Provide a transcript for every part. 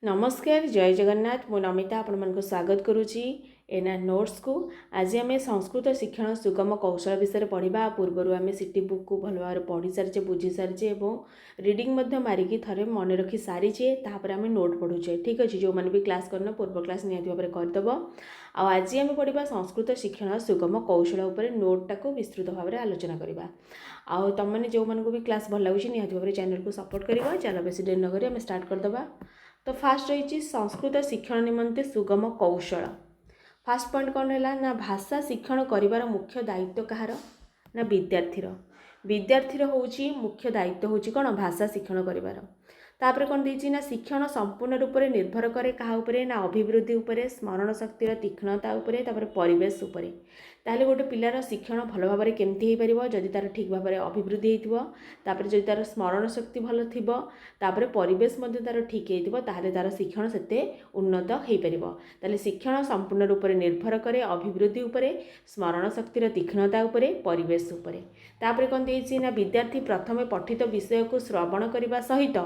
नमस्कार जय जगन्नाथ मु नमिता आपण स्वागत करुच्ची एनआर नोट्स को। आज आम संस्कृत शिक्षण सुगम कौशल विषय पढ़ा। पूर्वर आम सिटी बुक को भल भाव पढ़ी सारी बुझी सारी और रिडिंग मारिकी थे मन रखी सारीचे तापर आम नोट पढ़ुचे। ठीक अच्छे जो मैंने भी क्लास करना पूर्व क्लास निहत भाव करदेव। आज आम पढ़ा संस्कृत शिक्षण सुगम कौशल उपर नोटा को विस्तृत भाव में आलोचना करवा। आउ तुम मैंने जो मानक भी क्लास भल लगे निहत भाव चैनल को सपोर्ट करवा। चलो बेसी देर नक आम स्टार्ट करदे। तो फास्ट रही संस्कृत शिक्षण निमंते सुगम कौशल। फास्ट पॉइंट कौन है ना भाषा शिक्षण करिवार मुख्य दायित्व कहार ना विद्यार्थीर होची मुख्य दायित्व होची कौन भाषा शिक्षण करिवार। तापर कौन देछि ना शिक्षण संपूर्ण रूप से निर्भर करे कहा उपरे ना अभिवृद्धि उपरे स्मरण शक्तिर तीक्ष्णता उपरे तापर परिवेश उपरे। ताहले गोटे पिलार शिक्षण भल भाव में केमती हो पार जदि तार ठीक भाव में अभिवृद्धि होइतिबो तापर जदि तार स्मरण शक्ति भल थिबो तापर परिवेश मध्ये तार ठीक होइतिबो ताहले तार शिक्षण सेते उन्नत हो पारिबो। ताहले शिक्षण संपूर्ण रूप से निर्भर करे अभिवृद्धि उपरे स्मरण शक्तिर तीक्ष्णता उपरे परिवेश उपरे। तापर कौन देछि ना विद्यार्थी प्रथमे पठित विषय को श्रवण करने सहित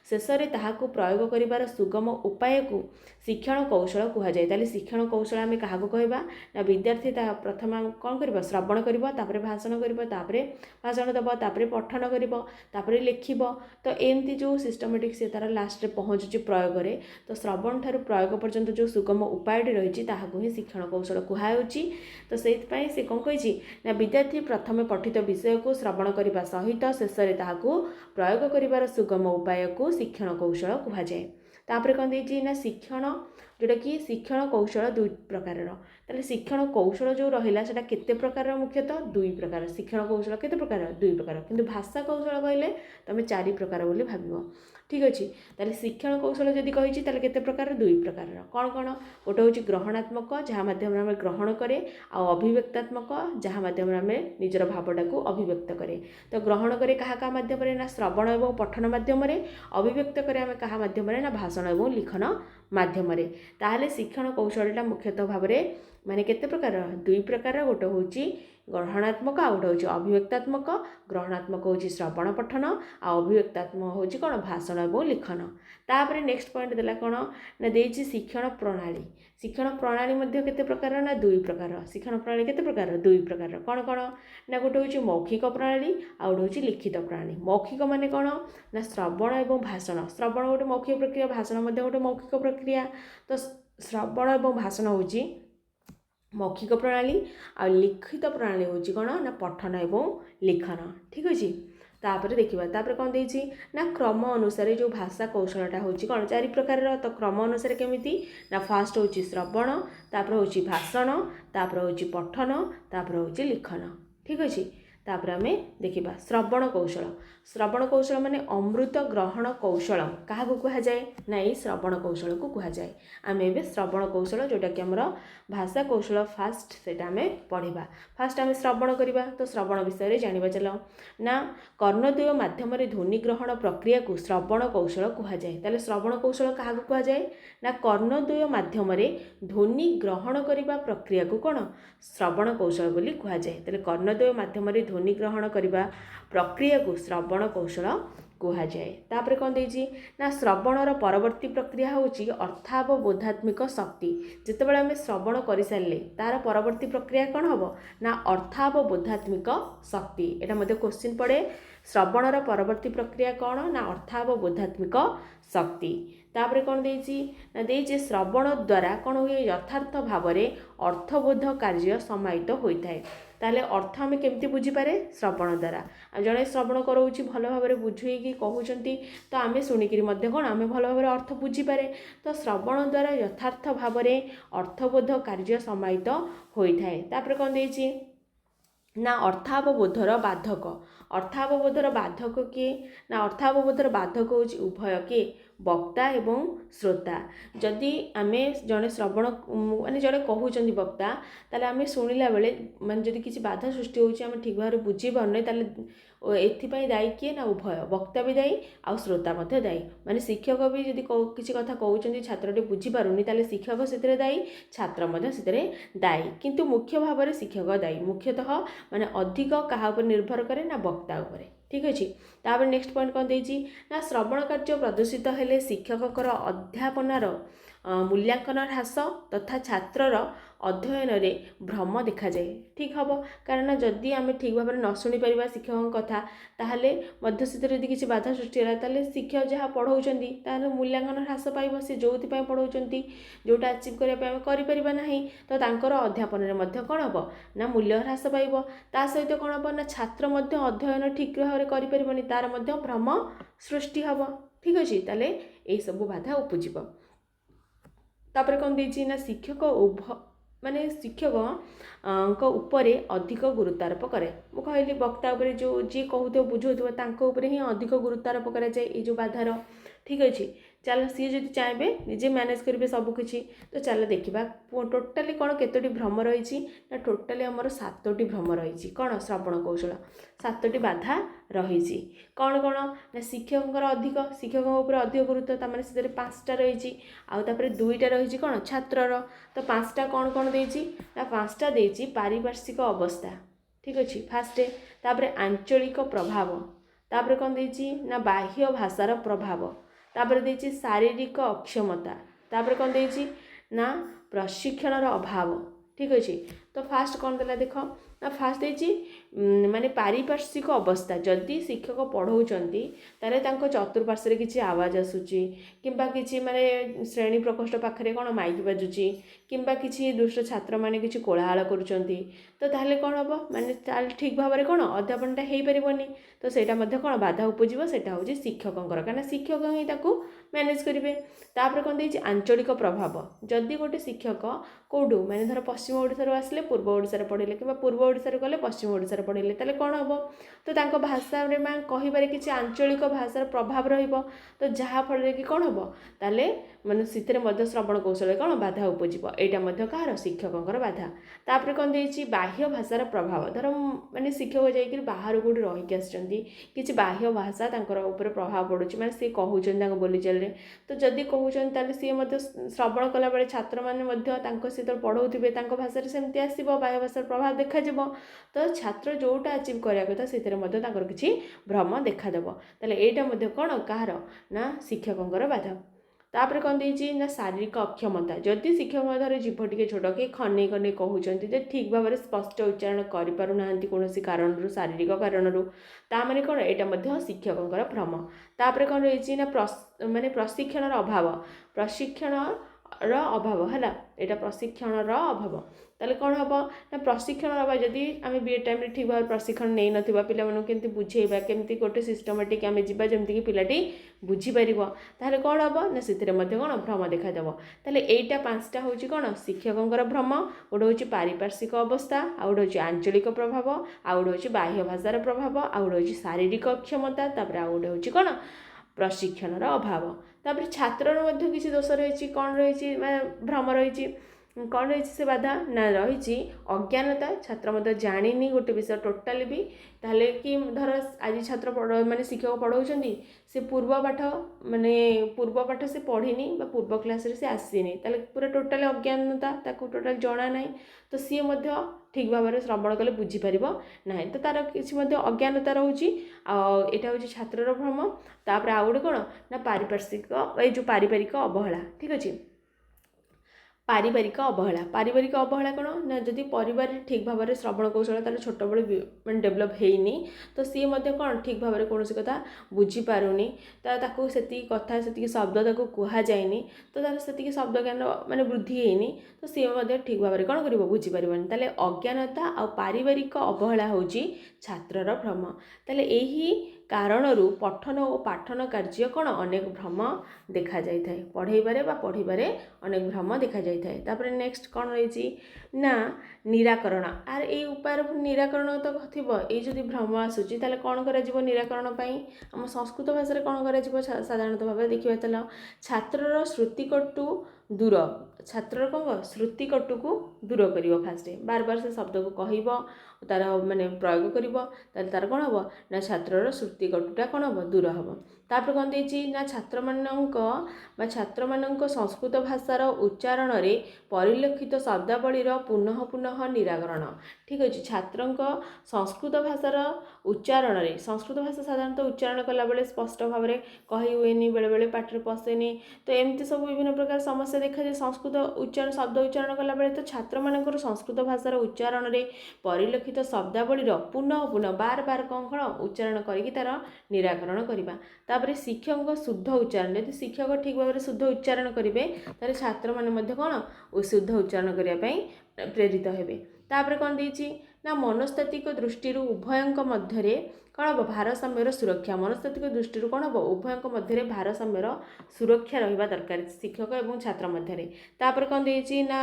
शेष में ताहाकु प्रयोग करिवार सुगम उपाय को शिक्षण कौशल कहुए। ताले शिक्षण कौशल आम क्या कहवा ना विद्यार्थी प्रथम कौन कर श्रवण कर भाषण कर भाषण दब तापर पठन कर लिखब। तो एमती जो सिस्टमेटिक से तार लास्ट में पहुँचुची प्रयोग में तो श्रवण ठार प्रयोग पर्यंत जो सुगम उपाय रही ही शिक्षण कौशल कहुच्छी। तो से कौन कही ना विद्यार्थी प्रथम पठित विषय को श्रवण करने सहित शेष में ताहाकु प्रयोग करिवार सुगम उपाय को शिक्षण कौशल कहुए। तापर कौन देछि ना शिक्षण जोटा कि शिक्षण कौशल दुई प्रकार। ताले शिक्षण कौशल जो रहिला सेटा केते प्रकार मुख्यतः दुई प्रकार। शिक्षण कौशल केते प्रकार दुई प्रकार किंतु भाषा कौशल कहले तमे चारि प्रकार बोली भाबिबो। ठीक अच्छे ताले शिक्षण कौशल जदि कहिछि ताले केते प्रकार दुई प्रकार कौन कौन गोटे होछि ग्रहणात्मक जहाँ माध्यम आम ग्रहण करे आ अभिव्यक्तात्मक जहाँ माध्यम आम निजर भावटा को अभिव्यक्त करे। तो ग्रहण करे क्या माध्यम ना श्रवण एवं पठन माध्यम अभिव्यक्त करे आम क्या माध्यम ना भाषण एवं लिखन माध्यम। ताहले शिक्षण कौशलटा मुख्यतः भाव में माने केते प्रकार दुई प्रकार। गोटे होछि ग्रहणात्मक आ गोटे होछि अभिव्यक्तात्मक। ग्रहणात्मक होछि श्रवण पठन आ अभिव्यक्तात्मक होछि कोन भाषण एवं लिखन। तापर नेक्स्ट पॉइंट देला कोन ना देछि शिक्षण प्रणाली। शिक्षण प्रणाली मध्ये केते प्रकार ना दुई प्रकार। शिक्षण प्रणाली केते प्रकार दुई प्रकार कौन कौन ना गोटे होछि मौखिक प्रणाली आ गोटे होछि लिखित प्रणाली। मौखिक माने कोन ना श्रवण एवं भाषण। श्रवण गोटे मौखिक प्रक्रिया भाषण मध्ये गोटे मौखिक प्रक्रिया। तो श्रवण एवं भाषण होछि मौखिक प्रणाली आ लिखित प्रणाली होछि कोन ना पठन एवं लिखन। ठीक अछि तापर देखिबा तापर कौन देछि ना क्रम अनुसार जो भाषा कौशलटा होछि कोन चारि प्रकार। तो क्रम अनुसार केमिति ना फास्ट होछि श्रवण तापर होछि भाषण तापर होछि पठन तापर होछि लिखन। ठीक अछि तापर आम देखिबा श्रवण कौशल। श्रवण कौशल माने अमृत ग्रहण कौशल क्या कहुए ना ये श्रवण कौशल को कहुए। आम ए श्रवण कौशल जोटा कि आमर भाषा कौशल फास्ट से आम पढ़ा। फास्ट आम श्रवण करवा तो श्रवण विषय जाना चल ना कर्णद्वय माध्यम ध्वनि ग्रहण प्रक्रिया को श्रवण कौशल कहुए। ताले श्रवण कौशल क्या कहुए ना कर्णद्वय माध्यम ध्वनि ग्रहण करने प्रक्रिया को कौन श्रवण कौशल बोली कहुए। ताले कर्णद्वय माध्यम ध्वनि ग्रहण करने प्रक्रिया को श्रवण कौशल कहुए। तापर कौन देछि ना श्रवणर परवर्ती प्रक्रिया होछि अर्थावबोधात्मिक शक्ति। जितेबाला आम श्रवण कर सारे तार परवर्ती प्रक्रिया कौन हम ना अर्थावबोधात्मिक शक्ति। यहाँ मध्य क्वेश्चन पड़े श्रवणर परवर्ती प्रक्रिया कौन ना अर्थावबोधात्मिक शक्ति। तापर कौन देछि श्रवण द्वारा कौन हुए यथार्थ भाव में अर्थबोध कार्य समाहित होता है। ताले अर्थ आम केमती बुझीपारे श्रवण द्वारा जड़े श्रवण करोची भल भाव में बुझेकी कहते तो आम शुणिकी कौन आम भल भाव अर्थ बुझीपारे। तो श्रवण द्वारा यथार्थ भाव में अर्थबोध कार्य समाहित होता है। तापर कौन देछि ना अर्थावबोधर बाधक। अर्थावबोधर बाधक किए ना अर्थावबोधर बाधक होछि उभय किए वक्ता एवं श्रोता। जदि आम जड़े श्रवण माने जड़े कहउछन्ति वक्ता ताले आम शुणिला बेले माने जदि किसी बाधा सृष्टि होछि आम ठीक भाव बुझी पारने ताले एथिपाई दायी किए ना उभय वक्ता भी दायी आउ श्रोता मध्य दायी माने शिक्षक भी जदि किसी कथा कहउछन्ती छात्रटी बुझी पारुनी ताले शिक्षक सेतिरे दायी छात्र मध्य सेतिरे दायी किंतु मुख्य भाव में शिक्षक दायी मुख्यतः माने अधिक कहा उपर निर्भर करे ना वक्ता उपर ठीक अच्छे। तापर नेक्स्ट पॉइंट कौन देछि ना श्रवण कार्य प्रदर्शित हेले शिक्षकर अध्यापनार मूल्यांकन ह्रास तथा छात्रर अध्ययन रे भ्रम देखा जाए ठीक हम कारण जदि आम ठीक भाव न शुणी पार शिक्षक कथा ताहले मध्य से किसी बाधा सृष्टि है ताहले शिक्षक जहाँ पढ़ाऊँच मूल्यांकन ह्रास पाइब से जो पढ़ाऊँच जोटा अचिव करने ना तो तांकर अध्यापन में कौन हम ना मूल्य ह्रास पाइब ता सहित कौन हम ना छात्र अध्ययन ठीक भाव में करें तार भ्रम सृष्टि हम ठीक अच्छे ताले यही सब बाधा उपजिब। तापर कौन देछि ना शिक्षक माने शिक्षक उपरे अधिक गुरुत्वारोप करे मु कहली वक्ता उपरे जो जी कहूथो बुझौथो तांको उपरे ही अधिक गुरुत्वारोप करा जाए ये जो बाधार ठीक अच्छे। चल सी जब चाहे निजे मैनेज करेंगे सबकि तो चल देखा टोटाली कौन केतोटी भ्रम रही ना टोटाली आमर 7टी भ्रम रही कौन श्रवण कौशल 7टी बाधा रही कौन कौन ना शिक्षक अधिक शिक्षक अधिक गुरुत्व तमें से 5टा रही आउे 2टा रही कौन छात्रर तो 5टा कौन कौन देछि ना 5टा देछि पारिपार्श्विक अवस्था ठीक अच्छे फास्ट तापर आंचलिक प्रभाव तापर कौन देछि ना बाह्य भाषार प्रभाव तापर देछि शारीरिक अक्षमता तापर कौन देछि ना प्रशिक्षणर अभाव ठीक अच्छे। तो फास्ट कौन देला देख ना फास्ट देछि माने पारिपार्श्विक अवस्था जदि शिक्षक पढ़ाउछंती तारे तांको चतुर्पार्श्व किसी आवाज आसुची किंबा किसी माने श्रेणी प्रकोष्ठ पाखरे कौन माइक बाजुची किंबा किसी दुष्ट छात्र माने किसी कोलाहल करुचंती तो ताहले कौन हम माने ठीक भाव में कौन अध्यापनटा हो पारबनी तो सेटा मध्य कौन बाधा उपजिब सेटा होची शिक्षकंकर कारण शिक्षक ही ताकू मैनेज करेंगे। तापर कौन देछि आंचलिक प्रभाव जदि गोटे शिक्षक कौटू माने धर पश्चिम ओडिशा आसिले पूर्व ओडिशा पढ़ेले कि पूर्व ओडिशा गले पश्चिम ओडिशा पढ़ेले ताले कौन हम तो तांको भाषा रे मां कहिबारे किछि आंचलिक भाषार प्रभाव रहिबो तो जहाँ फल कि कौन हम ताले माने सिथिरे मध्य श्रवण कौशल कौन बाधा उपजिब एटा मध्य कहार शिक्षकंकर बाधा। तापर कौन देछि बाह्य भाषार प्रभाव धर माने शिक्षक जाइकिर बाहर कोठी रहिक आछंती किछि बाह्य भाषा तांकर ऊपर प्रभाव पड़ुछि माने से कहउछन तांको बोली चल तो जदि कहउछन ताले सी मध्य श्रवण कला बेले छात्र माने मध्य तांको से पढ़ाउथिबे तांको भाषा रे सेमति आसीबो बाह्य भाषार प्रभाव देखा जिवो तो छात्र जोटा अचीव करिया कथा सेथिरे मध्य तांकर किछि भ्रम देखा देबो ताले एटा मध्य कोन कहार ना शिक्षकंकर बाधा। तापर कौन देछि ना शारीरिक अक्षमता जदि शिक्षक धर जीभ टे छोट कि खने खने कहते जे ठीक भाव में स्पष्ट उच्चारण करें कौन कारण शारीरिक कारण ताने कौन यहाँ शिक्षकंर भ्रम। तापर कौन रही ना माने प्रशिक्षण अभाव प्रशिक्षण अभाव है यहाँ प्रशिक्षण अभाव ताले कौन हम ना प्रशिक्षण अभाव जदि आम बीएड टाइम ठीक भाव प्रशिक्षण नहीं नथिबा पिला मानू केमती बुझेबा केमती गोटे सिस्टमेटिक आम जीवा जमती पिलाटी बुझीपर ताहले कौन हम ना से कौन भ्रम देखादेव ताहले एटा 5टा हूँ कौन शिक्षकंर भ्रम गोटे हूँ पारिपार्श्विक अवस्था आउ गोटे हूँ आंचलिक प्रभाव आउ गोटे हूँ बाह्य भाषार प्रभाव आउ गोटे हूँ शारीरिक अक्षमता तापर आउ गोटे हूँ कौन प्रशिक्षणर अभाव। तापर छात्रर मध्य किसी दोष रही कौन रही भ्रम रही कौन रही से बाधा ना रही अज्ञानता छात्र मध्य जानी गोटे विषय टोटाली भी ताहले कि धर आज छात्र माने शिक्षक पढ़ाउछंती से पूर्व पाठ माने पूर्व पाठ से पढ़ीनी पूर्व क्लास रे से आसीनी ताहले पूरा टोटाली अज्ञानता ताको टोटाल जाना नहीं तो सी मध्य ठीक भाव में श्रवण कले बुझी पारिबो नहीं तो तार किसी मध्य अज्ञानता रहउची एटा होची छात्रर भ्रम। तापर आ गोटे कौन ना पारिपार्श्विक ए जो पारिवारिक अवहेला ठीक अच्छे पारिवारिक अवहेला कौन ना जदि परिवार ठीक भाव में श्रवण कौशल तार छोट बड़े मैं डेभलप होनी तो सी मध्य कौन ठीक भाव में कौन कथा बुझीपारूनी ताकू से कथा से शब्द ताकू कह जाए तो तार से शब्द ज्ञान माने वृद्धि होनी तो सी ठीक भाव में कौन कर बुझीपारनी ताले अज्ञानता आ पारिवारिक अवहेला होची छात्रर भ्रम ताले एही कारणरू पठन और पाठन कार्य कौन अनेक भ्रम देखा जाए पढ़ेबारे पढ़ीबारे अनेक भ्रम देखा जाए। तापर नेक्स्ट कौन रही ना निराकरण आर ये उपाय निराकरण तो थो ये जदि भ्रम आसूची ताले कौन कर निराकरण पाई आम संस्कृत भाषा कौन कर साधारणतः भाव देखा चल छात्रर श्रुतिकटु दूर छात्र कौन श्रुतिकटु को दूर कर फास्ट बार बार से शब्द को कह तार माने प्रयोग कर तार कौन हम ना छात्र श्रुतिकटुटा कौन हम दूर हम तापर कौन देछि ना छात्र संस्कृत भाषार उच्चारण रे परिलक्षित शब्दावलीर पुनः पुनः निराकरण ठीक अच्छे छात्र संस्कृत भाषार उच्चारण रे संस्कृत भाषा साधारणतः उच्चारण कला बेले स्पष्ट भाव में कही हुए बेले बेले पाठर पशेनि तो एमती सब विभिन्न प्रकार समस्या देखा जाए संस्कृत उच्चारण शब्द उच्चारण कला बेले तो छात्र मानकर संस्कृत भाषार उच्चारण रे परिलक्षित शब्दावलीर पुनः पुनः बार बार कौन उच्चारण करके तार निराकरण करवा तापर शिक्षक शुद्ध उच्चारण यदि शिक्षक ठीक भाव में शुद्ध उच्चारण करेंगे तार छात्र मैंने कौन शुद्ध उच्चारण करने प्रेरित हेबे तापर कौन देछि ना मनस्तात्विक दृष्टि उभयों मध्य कौन हम भारसाम्यर सुरक्षा मनस्तात्विक दृष्टि कौन हम उभयों मध्य भारसाम्यर सुरक्षा रहा दरकार शिक्षक और छात्र मध्य तापर कौन देछि ना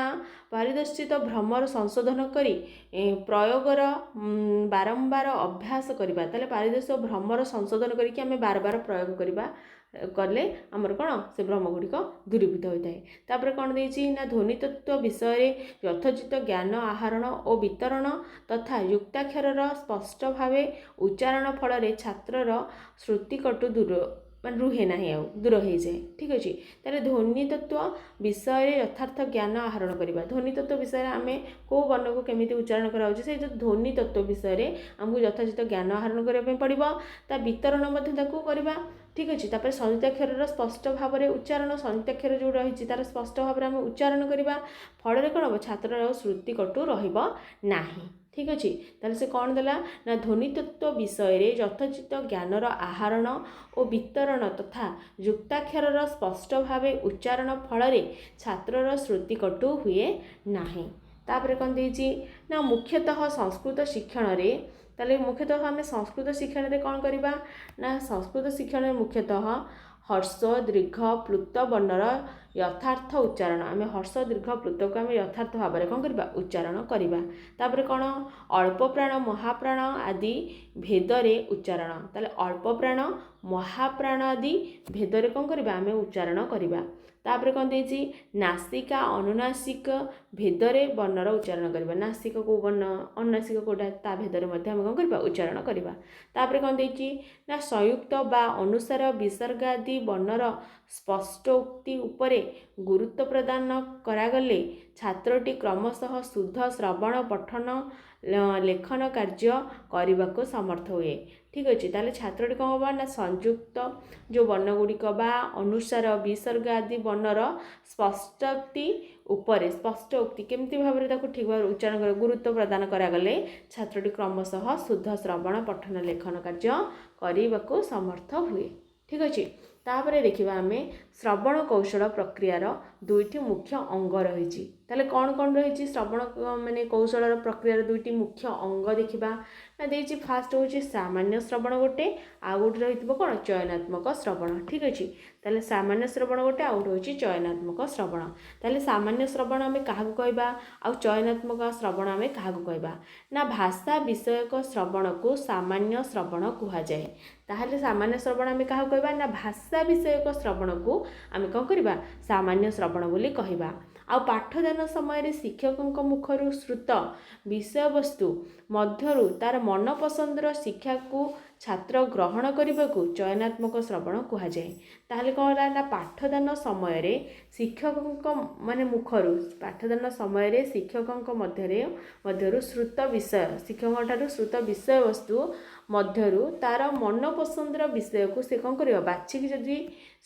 पारिदर्शित भ्रमर संशोधन करी प्रयोगर बारंबार अभ्यास करवा ताले पारिदर्शित भ्रमर संशोधन करके आम बार बार प्रयोग करवा कले आमर कौन से भ्रम गुड़िक दूरीभूत होता है तापर कौन देछि ना ध्वनितत्व विषय यथोचित ज्ञान आहरण और वितरण तथा युक्ताक्षर स्पष्ट भाव उच्चारण फल छात्रर श्रुतिकटु दूर मान रुहे ना दूर हो जाए ठीक अच्छे ताले ध्वनितत्व विषय यथार्थ ज्ञान आहरण करवा ध्वनितत्व विषय आम कौ वर्ण को केमी उच्चारण करा से जो ध्वनितत्व विषय आमको यथाचित ज्ञान आहरण करने पड़ो ता वितरण करवा ठीक अच्छे तापर संयुक्ताक्षर स्पष्ट भाव में उच्चारण संयुक्ताक्षर जो रही तार स्पष्ट भाव में आम उच्चारण करवा फल कौन हम छात्र श्रुतिकटु रहा ठीक अच्छे ताले से कौन देला ना ध्वनितत्व विषय रे यथोचित ज्ञानर आहरण और वितरण तथा युक्ताक्षर स्पष्ट भाव उच्चारण फल छात्रर श्रुतिकटु हुए नाही तापर कौन देछि ना मुख्यतः संस्कृत शिक्षण रे ताले मुख्यतः आम संस्कृत शिक्षण रे कौन करवा ना संस्कृत शिक्षण मुख्यतः हर्ष दीर्घ प्लुत वर्णर यथार्थ उच्चारण आम हर्ष दीर्घ प्लुत को आम यथार्थ भाव में कौन करवा उच्चारण करवा तापर कौन अल्प प्राण महाप्राण आदि भेदरे उच्चारण ताले अल्प प्राण महाप्राण आदि भेदरे कौन करवा आम उच्चारण करवा तापर कौन देछि नासिका अनुनासिक भेदरे वर्णर उच्चारण करवा नासिक को वर्ण अनुनासिक कोटा ता भेदरे मध्य आम कौन करवा उच्चारण करवा तापर कौन देछि ना संयुक्त बा अनुसार विसर्ग आदि वर्णर स्पष्टोक्ति उपरे गुरुत्व प्रदान करागले छात्रटी क्रमशः शुद्ध श्रवण पठन लेखन कार्य करने को समर्थ हुए ठीक अच्छे ताले छात्रटी कौन होगा ना संयुक्त जो वर्णगुड़िक बा अनुसार विसर्ग आदि वर्णर स्पष्टोक्ति उपरे स्पष्ट उक्ति केमती भाव में ठीक भाव उच्चारण कर गुरुत्व प्रदान करागले छात्रटी क्रमशः शुद्ध श्रवण पठन लेखन कार्य करने को समर्थ हुए ठीक अच्छे तापर देखा आम श्रवण कौशल प्रक्रियार दुईटी मुख्य अंग रही ताले कौन कौन रही श्रवण माने कौशल प्रक्रियार दुईटी मुख्य अंग देखा ना देछि फास्ट हूँ सामान्य श्रवण गोटे आउ गोटे रही कौन चयनात्मक श्रवण ठीक अच्छे ताले सामान्य श्रवण गोटे आउ गोटे हूँ चयनात्मक श्रवण ताले सामान्य श्रवण आम क्या कहवा आउ चयनात्मक श्रवण आम क्या कहवा ना भाषा विषयक श्रवण को सामान्य श्रवण कहुए ताहले सामान्य श्रवण आम क्या कहवा ना भाषा विषयक श्रवण को आम कौन करवा सामान्य श्रवण बोली कहवा आ पाठदान समय शिक्षकों मुखर श्रुत विषय वस्तु मध्यरु तार मन पसंदर शिक्षा को छात्र ग्रहण करने को चयनात्मक श्रवण कहुए ताहले कौन ना पाठदान समय शिक्षकों माने मुखर पाठदान समय शिक्षकों मध्यरु श्रुत विषय शिक्षकों श्रुत विषय वस्तु मध्यरु तार मन पसंदर विषय को से कौन कर बाछिकी जदि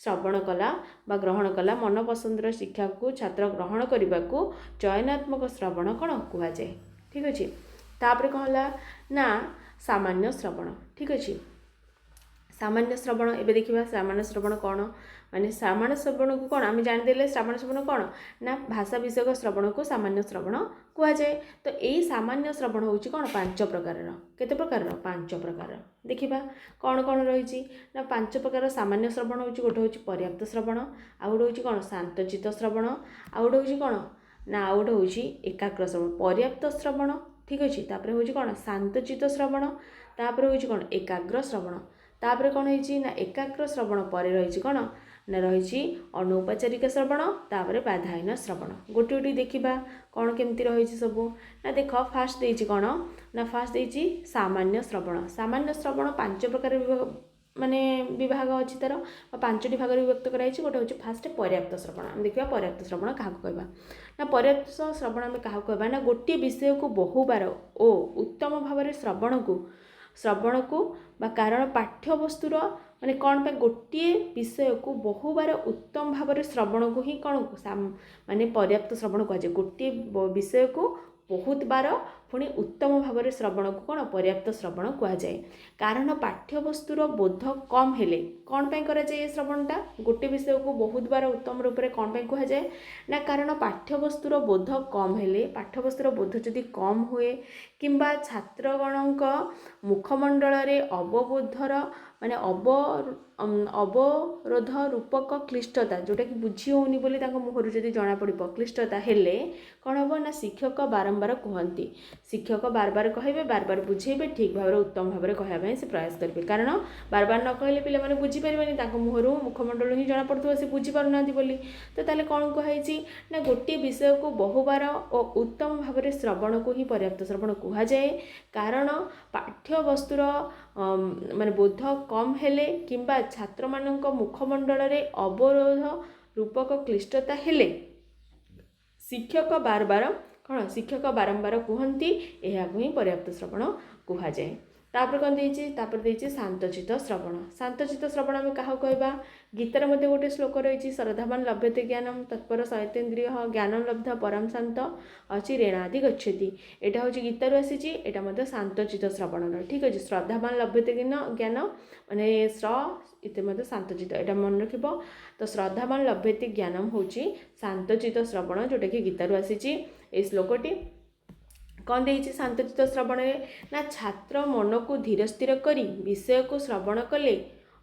श्रवण कला बा ग्रहण कला मन पसंदर शिक्षा को छात्र ग्रहण करने को चयनात्मक श्रवण कौन कहुए ठीक अच्छे तापर कौन है ना सामान्य श्रवण ठीक अच्छे सामान्य श्रवण एबे देखिबा सामान्य श्रवण कौन माने सामान्य श्रवण को कौन आम जानीदे सामान्य श्रवण कौन ना भाषा विषयक श्रवण को सामान्य श्रवण कहुए तो यही सामान्य श्रवण हूँ कौन 5 प्रकार केते प्रकार 5 प्रकार देखिबा कौन कौन रही ना 5 प्रकार सामान्य श्रवण हूँ गोटे हूँ पर्याप्त श्रवण आउ गोटे हूँ कौन शांतचित श्रवण आउ गोटे हूँ कौन ना आउ गोटे हूँ एकाग्र श्रवण पर्याप्त श्रवण ठीक अच्छे तापर हूँ कौन शांतचित श्रवण तापर हूँ कौन एकाग्र श्रवण तापर कौन है ना एकाग्र श्रवण पर रही कौन ना रही अनौपचारिक श्रवण तापर बाधाहीन श्रवण गोटे गोटे देखा कौन केमती रही सब ना देख फास्ट देती कौन ना फास्ट देती सामान्य श्रवण पांच प्रकार माने विभाग अच्छी तार पांचटी भाग विभक्त कराई गोटे हूँ फास्ट पर्याप्त श्रवण आम देखा पर्याप्त श्रवण क्या कहवा ना पर्याप्त श्रवण आम क्या कहवा ना गोटे विषय को बहुबार ओ उत्तम भाव श्रवण को कारण पाठ्यवस्तुर माने कौन पे गोटे विषय को बहुबार उत्तम भाव श्रवण को ही कौन माने पर्याप्त श्रवण कहुए गोटे विषय को बहुत बार पुणी उत्तम भाव श्रवण को कौन पर्याप्त श्रवण कहुए कारण पाठ्यवस्तुर बोध कम हेले कौन पे कराए श्रवणटा गोटे विषय को बहुत बार उत्तम रूप से कौन पे कहुए ना कारण पाठ्यवस्तुर बोध कम हेले पाठ्यवस्तुर बोध जदि कम हुए किंबा छात्रगणक मुखमंडल अवबोधर माने अवरोध रूपक क्लिष्टता जोटा कि बुझी होनी बोली मुहर जदि जना पड़ क्लिष्टता हेले कौन हम ना शिक्षक बारंबार कहती शिक्षक बार बार कहे बार बार बुझेबे ठीक भाव उत्तम भाव कहवाई से प्रयास करेंगे कारण बार बार न कहले पे बुझीपारे मुहर मुखमंडल ही जना पड़ो से बुझीपारना बोली तो ताले कौन कहुई ना गोटे विषय को बहुबार और उत्तम भाव श्रवण को ही पर्याप्त श्रवण कहुए कारण पाठ्यवस्तुर माने बोध कम हेले किंबा छात्र मानक मुखमंडल अवरोध रूपक क्लिष्टता हेले शिक्षक बार बार कौन शिक्षक बारंबार कहती यह ही पर्याप्त श्रवण कहुए तापर कौन देती शांतचित श्रवण आम क्या कहवा गीतार मध्य गोटे श्लोक रही श्रद्धावान लभ्यते ज्ञानम तत्पर सहितेन्द्रिय ज्ञानम लब्ध परम शांत अच्छी रेणादि गच्छति यहाँ हूँ गीतार आसी यहाँ शांतचित श्रवण ठीक अच्छे श्रद्धावान लभ्यते ज्ञान माने इतने शांतचित यहाँ मन रख तो श्रद्धावान लभ्यते ज्ञानम हूँ शांतचित श्रवण जोटा कि गीतार आसी श्लोकटी कौन देती शांतचित श्रवण ना छात्र मन को धीर स्थिर करी विषय को श्रवण कले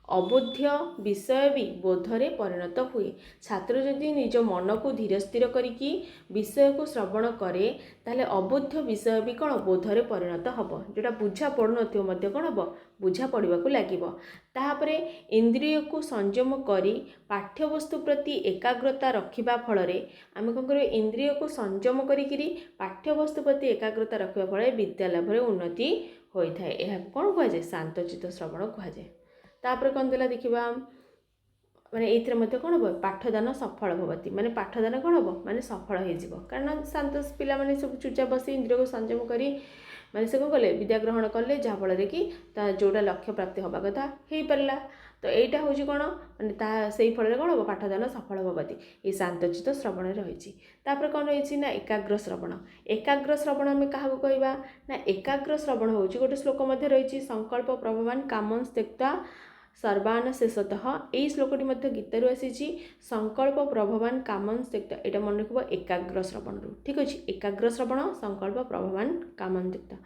अबोध्य विषय भी बोधरे परिणत हुए छात्र जदि निज मन को धीर स्थिर करिकी विषय को श्रवण करे ताले अबोध्य विषय भी कौन बोधरे परिणत हम जोटा बुझा पड़ुन मध्य कौन हम बुझा पड़ा लगे तापर इंद्रिय को संयम करी पाठ्यवस्तु प्रति एकाग्रता रखिबा फल आम कौन कर इंद्रिय को संयम करी पाठ्यवस्तु प्रति एकाग्रता रखा फल विद्यालाभ उन्नति होता है यह कौन कहुए शांतचित श्रवण कहुए तापर कौन देला देखा माने ये कौन हम पाठदान सफल भवती माने पाठदान कौन हम माने सफल हो कारण शांत पिला माने सब चुपचाप बस इंद्रिय को संयम करी माने से कौन कले विद्या ग्रहण कले जहाँफल कि जोटा लक्ष्य प्राप्ति हवा कथा हो पारा तो यहाँ हूँ कौन माने से फल कौन हम पाठदान सफल भवती ये शांतचित श्रवण रही तापर कौन रही ना एकाग्र श्रवण आम क्या कहवा ना एकाग्र श्रवण हूँ गोटे श्लोक मध्य रही संकल्प प्रभवान कामन त्यक्ता सर्वान शेषतः यही श्लोकटी मध्य गीतारू आसी संकल्प प्रभवान कामन त्यक्ता यहाँ मन रख एकाग्र श्रवण ठीक अच्छे एकाग्र श्रवण संकल्प प्रभवान कामन त्यक्ता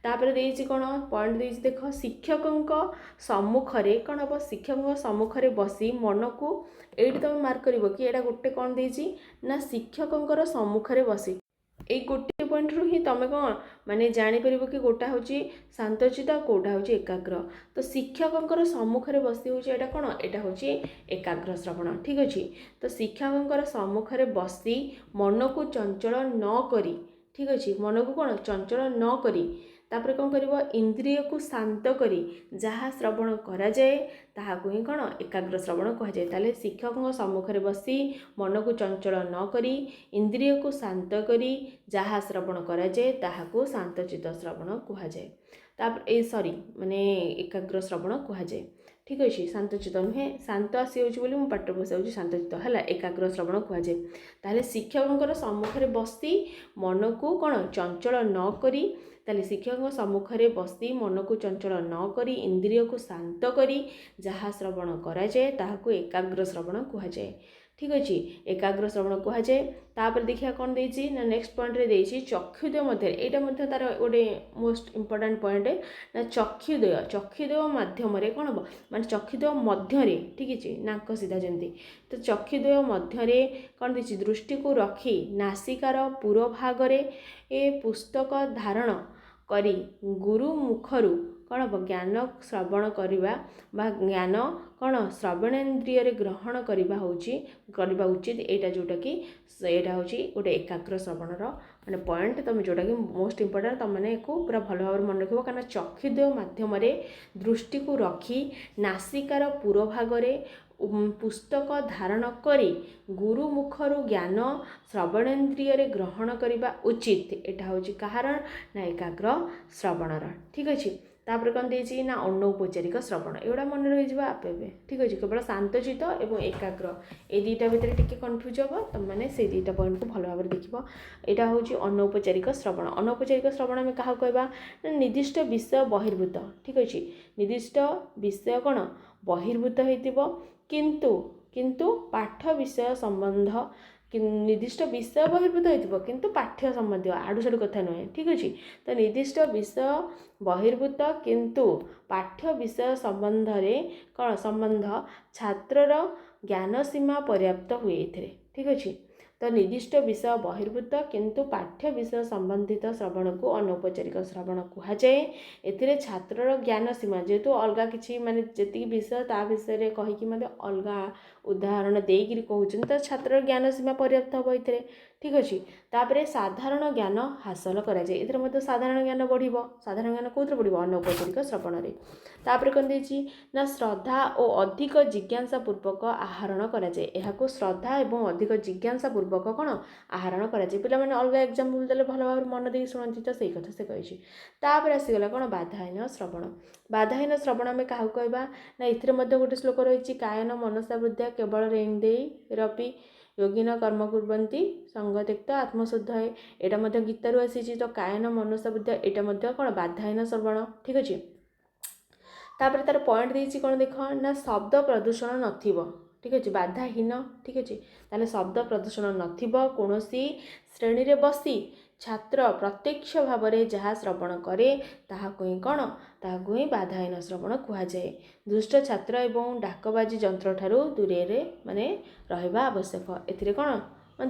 तापर देती कौन पॉइंट देती देख शिक्षकों सम्मुखरे कौन हम शिक्षकों सम्मुखरे बसी मन को ये तुम मार्क कर कि यहाँ गोटे कौन देती ना शिक्षकों सम्मुखरे बसी ये गोटे पॉइंट रू ही तुम कौन माने जापर कि गोटा हूँ शांतचित कोटा हूँ एकाग्र तो शिक्षकों सम्मुखरे बसी हूँ यहाँ कौन यहाँ हूँ एकाग्र श्रवण ठीक अच्छे तो शिक्षकों सम्मुखरे बसी मन को चंचल न करी ठीक अच्छे मन को कौन चंचल न करी तापर कौन कर इंद्रिय को शांत करी जहाँ श्रवण कराए ताहाकु ही कौन एकाग्र श्रवण कहुए ताले शिक्षकों सम्मुखरे बसी मन को चंचल न करी इंद्रिय को शांत करी जहाँ श्रवण कराए ताहाकु शांतचित श्रवण कहुए तापर ए सॉरी माने एकाग्र श्रवण कहुए ठीक अच्छे शांतचित नुहे शांत आसी हो पाठ बसाऊँ शांतचित है एकाग्र श्रवण कहुए ताले शिक्षकों सम्मुखरे बसी मन को कौन चंचल न करी ताले शिक्षकों सम्मुखरे बसी मन को चंचल न करी इंद्रिय को शांत करी जहाँ श्रवण कराए ताहाकु एकाग्र श्रवण कहुए ठीक अच्छे एकाग्र श्रवण कहुए तापर देखिए कौन देती ना नेक्स्ट पॉइंट रे देती चक्षुद्वय मध्य यहाँ तार गोटे मोस्ट इंपोर्टाट पॉइंट ना चक्षुद्वय माध्यम कौन हम माने चक्षुद्वय मध्य ठीक अच्छे नाक सीधा जमी तो चक्षुद्वय मध्य कौन देती दृष्टि को रखी नासिकार पूर्व भाग ए पुस्तक धारण करी गुरु मुखरु କ'ଣ ହେବ ଜ୍ଞାନ ଶ୍ରବଣ କରିବା ବା ଜ୍ଞାନ କ'ଣ ଶ୍ରବଣେନ୍ଦ୍ରିୟରେ ଗ୍ରହଣ କରିବା ଉଚିତ। ଏଇଟା ଯେଉଁଟାକି ଏଇଟା ହେଉଛି ଗୋଟେ ଏକାଗ୍ର ଶ୍ରବଣର ମାନେ ପଏଣ୍ଟ, ତୁମେ ଯେଉଁଟାକି ମୋଷ୍ଟ ଇମ୍ପୋର୍ଟାଣ୍ଟ, ତୁମମାନେ ୟାକୁ ପୁରା ଭଲ ଭାବରେ ମନେ ରଖିବ। କାରଣ ଚକ୍ଷୁଦ୍ୱୟ ମାଧ୍ୟମରେ ଦୃଷ୍ଟିକୁ ରଖି ନାସିକାର ପୁର ଭାଗରେ ପୁସ୍ତକ ଧାରଣ କରି ଗୁରୁ ମୁଖରୁ ଜ୍ଞାନ ଶ୍ରବଣେନ୍ଦ୍ରିୟରେ ଗ୍ରହଣ କରିବା ଉଚିତ। ଏଇଟା ହେଉଛି କାହାର ନା ଏକାଗ୍ର ଶ୍ରବଣର। ଠିକ୍ ଅଛି। ତାପରେ କ'ଣ ଦେଇଛି ନା ଅନୌପଚାରିକ ଶ୍ରବଣ, ଏଗୁଡ଼ା ମନେ ରହିଯିବ ଆପେ ଆପେ। ଠିକ୍ ଅଛି। କେବଳ ଶାନ୍ତଚିତ ଏବଂ ଏକାଗ୍ର ଏଇ ଦୁଇଟା ଭିତରେ ଟିକେ କନଫ୍ୟୁଜ୍ ହେବ, ତୁମମାନେ ସେଇ ଦୁଇଟା ପଏଣ୍ଟକୁ ଭଲ ଭାବରେ ଦେଖିବ। ଏଇଟା ହେଉଛି ଅନୌପଚାରିକ ଶ୍ରବଣ। ଅନୌପଚାରିକ ଶ୍ରବଣ ଆମେ କାହାକୁ କହିବା ନା ନିର୍ଦ୍ଦିଷ୍ଟ ବିଷୟ ବହିର୍ଭୂତ। ଠିକ୍ ଅଛି। ନିର୍ଦ୍ଦିଷ୍ଟ ବିଷୟ କ'ଣ ବହିର୍ଭୂତ ହେଇଥିବ, କିନ୍ତୁ ପାଠ ବିଷୟ ସମ୍ବନ୍ଧ ନିର୍ଦ୍ଦିଷ୍ଟ ବିଷୟ ବହିର୍ଭୂତ ହୋଇଥିବ କିନ୍ତୁ ପାଠ୍ୟ ସମ୍ବନ୍ଧୀୟ, ଆଡ଼ୁ ସାଡ଼ୁ କଥା ନୁହେଁ। ଠିକ୍ ଅଛି। ତ ନିର୍ଦ୍ଦିଷ୍ଟ ବିଷୟ ବହିର୍ଭୂତ କିନ୍ତୁ ପାଠ୍ୟ ବିଷୟ ସମ୍ବନ୍ଧରେ କ'ଣ ସମ୍ବନ୍ଧ ଛାତ୍ରର ଜ୍ଞାନ ସୀମା ପର୍ଯ୍ୟାପ୍ତ ହୁଏ ଏଥିରେ। ଠିକ୍ ଅଛି। ତ ନିର୍ଦ୍ଦିଷ୍ଟ ବିଷୟ ବହିର୍ଭୂତ କିନ୍ତୁ ପାଠ୍ୟ ବିଷୟ ସମ୍ବନ୍ଧିତ ଶ୍ରବଣକୁ ଅନୌପଚାରିକ ଶ୍ରବଣ କୁହାଯାଏ। ଏଥିରେ ଛାତ୍ରର ଜ୍ଞାନ ସୀମା ଯେହେତୁ ଅଲଗା କିଛି ମାନେ ଯେତିକି ବିଷୟ ତା ବିଷୟରେ କହିକି ମଧ୍ୟ ଅଲଗା ଉଦାହରଣ ଦେଇକିରି କହୁଛନ୍ତି, ତ ଛାତ୍ରର ଜ୍ଞାନ ସୀମା ପର୍ଯ୍ୟାପ୍ତ ହେବ ଏଥିରେ। ଠିକ୍ ଅଛି। ତାପରେ ସାଧାରଣ ଜ୍ଞାନ ହାସଲ କରାଯାଏ, ଏଥିରେ ମଧ୍ୟ ସାଧାରଣ ଜ୍ଞାନ ବଢ଼ିବ। ସାଧାରଣ ଜ୍ଞାନ କେଉଁଥିରେ ବଢ଼ିବ ଅନୌପଚାରିକ ଶ୍ରବଣରେ। ତାପରେ କ'ଣ ଦେଇଛି ନା ଶ୍ରଦ୍ଧା ଓ ଅଧିକ ଜିଜ୍ଞାସା ପୂର୍ବକ ଆହରଣ କରାଯାଏ। ଏହାକୁ ଶ୍ରଦ୍ଧା ଏବଂ ଅଧିକ ଜିଜ୍ଞାସା ପୂର୍ବକ କ'ଣ ଆହରଣ କରାଯାଏ। ପିଲାମାନେ ଅଲଗା ଏକ୍ଜାମ୍ପଲ୍ ଦେଲେ ଭଲ ଭାବରେ ମନ ଦେଇକି ଶୁଣନ୍ତି, ତ ସେଇ କଥା ସେ କହିଛି। ତାପରେ ଆସିଗଲା କ'ଣ ବାଧାହୀନ ଶ୍ରବଣ। ବାଧାହୀନ ଶ୍ରବଣ ଆମେ କାହାକୁ କହିବା ନା ଏଥିରେ ମଧ୍ୟ ଗୋଟେ ଶ୍ଲୋକ ରହିଛି କାୟନ ମନସା ବୃଦ୍ଧ୍ୟା କେବଳ ରେଙ୍ଗଦେଇ ରପି ଯୋଗିନ କର୍ମ କୁର୍ବନ୍ତି ସଙ୍ଗତ୍ୟକ୍ତ ଆତ୍ମଶୁଦ୍ଧ। ଏଇଟା ମଧ୍ୟ ଗୀତାରୁ ଆସିଛି। ତ କାୟନ ମନସା ବୃଦ୍ଧ୍ୟା ଏଇଟା ମଧ୍ୟ କ'ଣ ବାଧାହୀନ ଶ୍ରବଣ। ଠିକ୍ ଅଛି। ତାପରେ ତାର ପଏଣ୍ଟ ଦେଇଛି କ'ଣ ଦେଖ ନା ଶବ୍ଦ ପ୍ରଦୂଷଣ ନଥିବ। ଠିକ୍ ଅଛି। ବାଧାହୀନ। ଠିକ୍ ଅଛି। ତାହେଲେ ଶବ୍ଦ ପ୍ରଦୂଷଣ ନଥିବ। କୌଣସି ଶ୍ରେଣୀରେ ବସି ଛାତ୍ର ପ୍ରତ୍ୟକ୍ଷ ଭାବରେ ଯାହା ଶ୍ରବଣ କରେ ତାହାକୁ ହିଁ କ'ଣ ତାହାକୁ ହିଁ ବାଧାହୀନ ଶ୍ରବଣ କୁହାଯାଏ। ଦୁଷ୍ଟ ଛାତ୍ର ଏବଂ ଡାକବାଜି ଯନ୍ତ୍ରଠାରୁ ଦୂରରେ ମାନେ ରହିବା ଆବଶ୍ୟକ। ଏଥିରେ କ'ଣ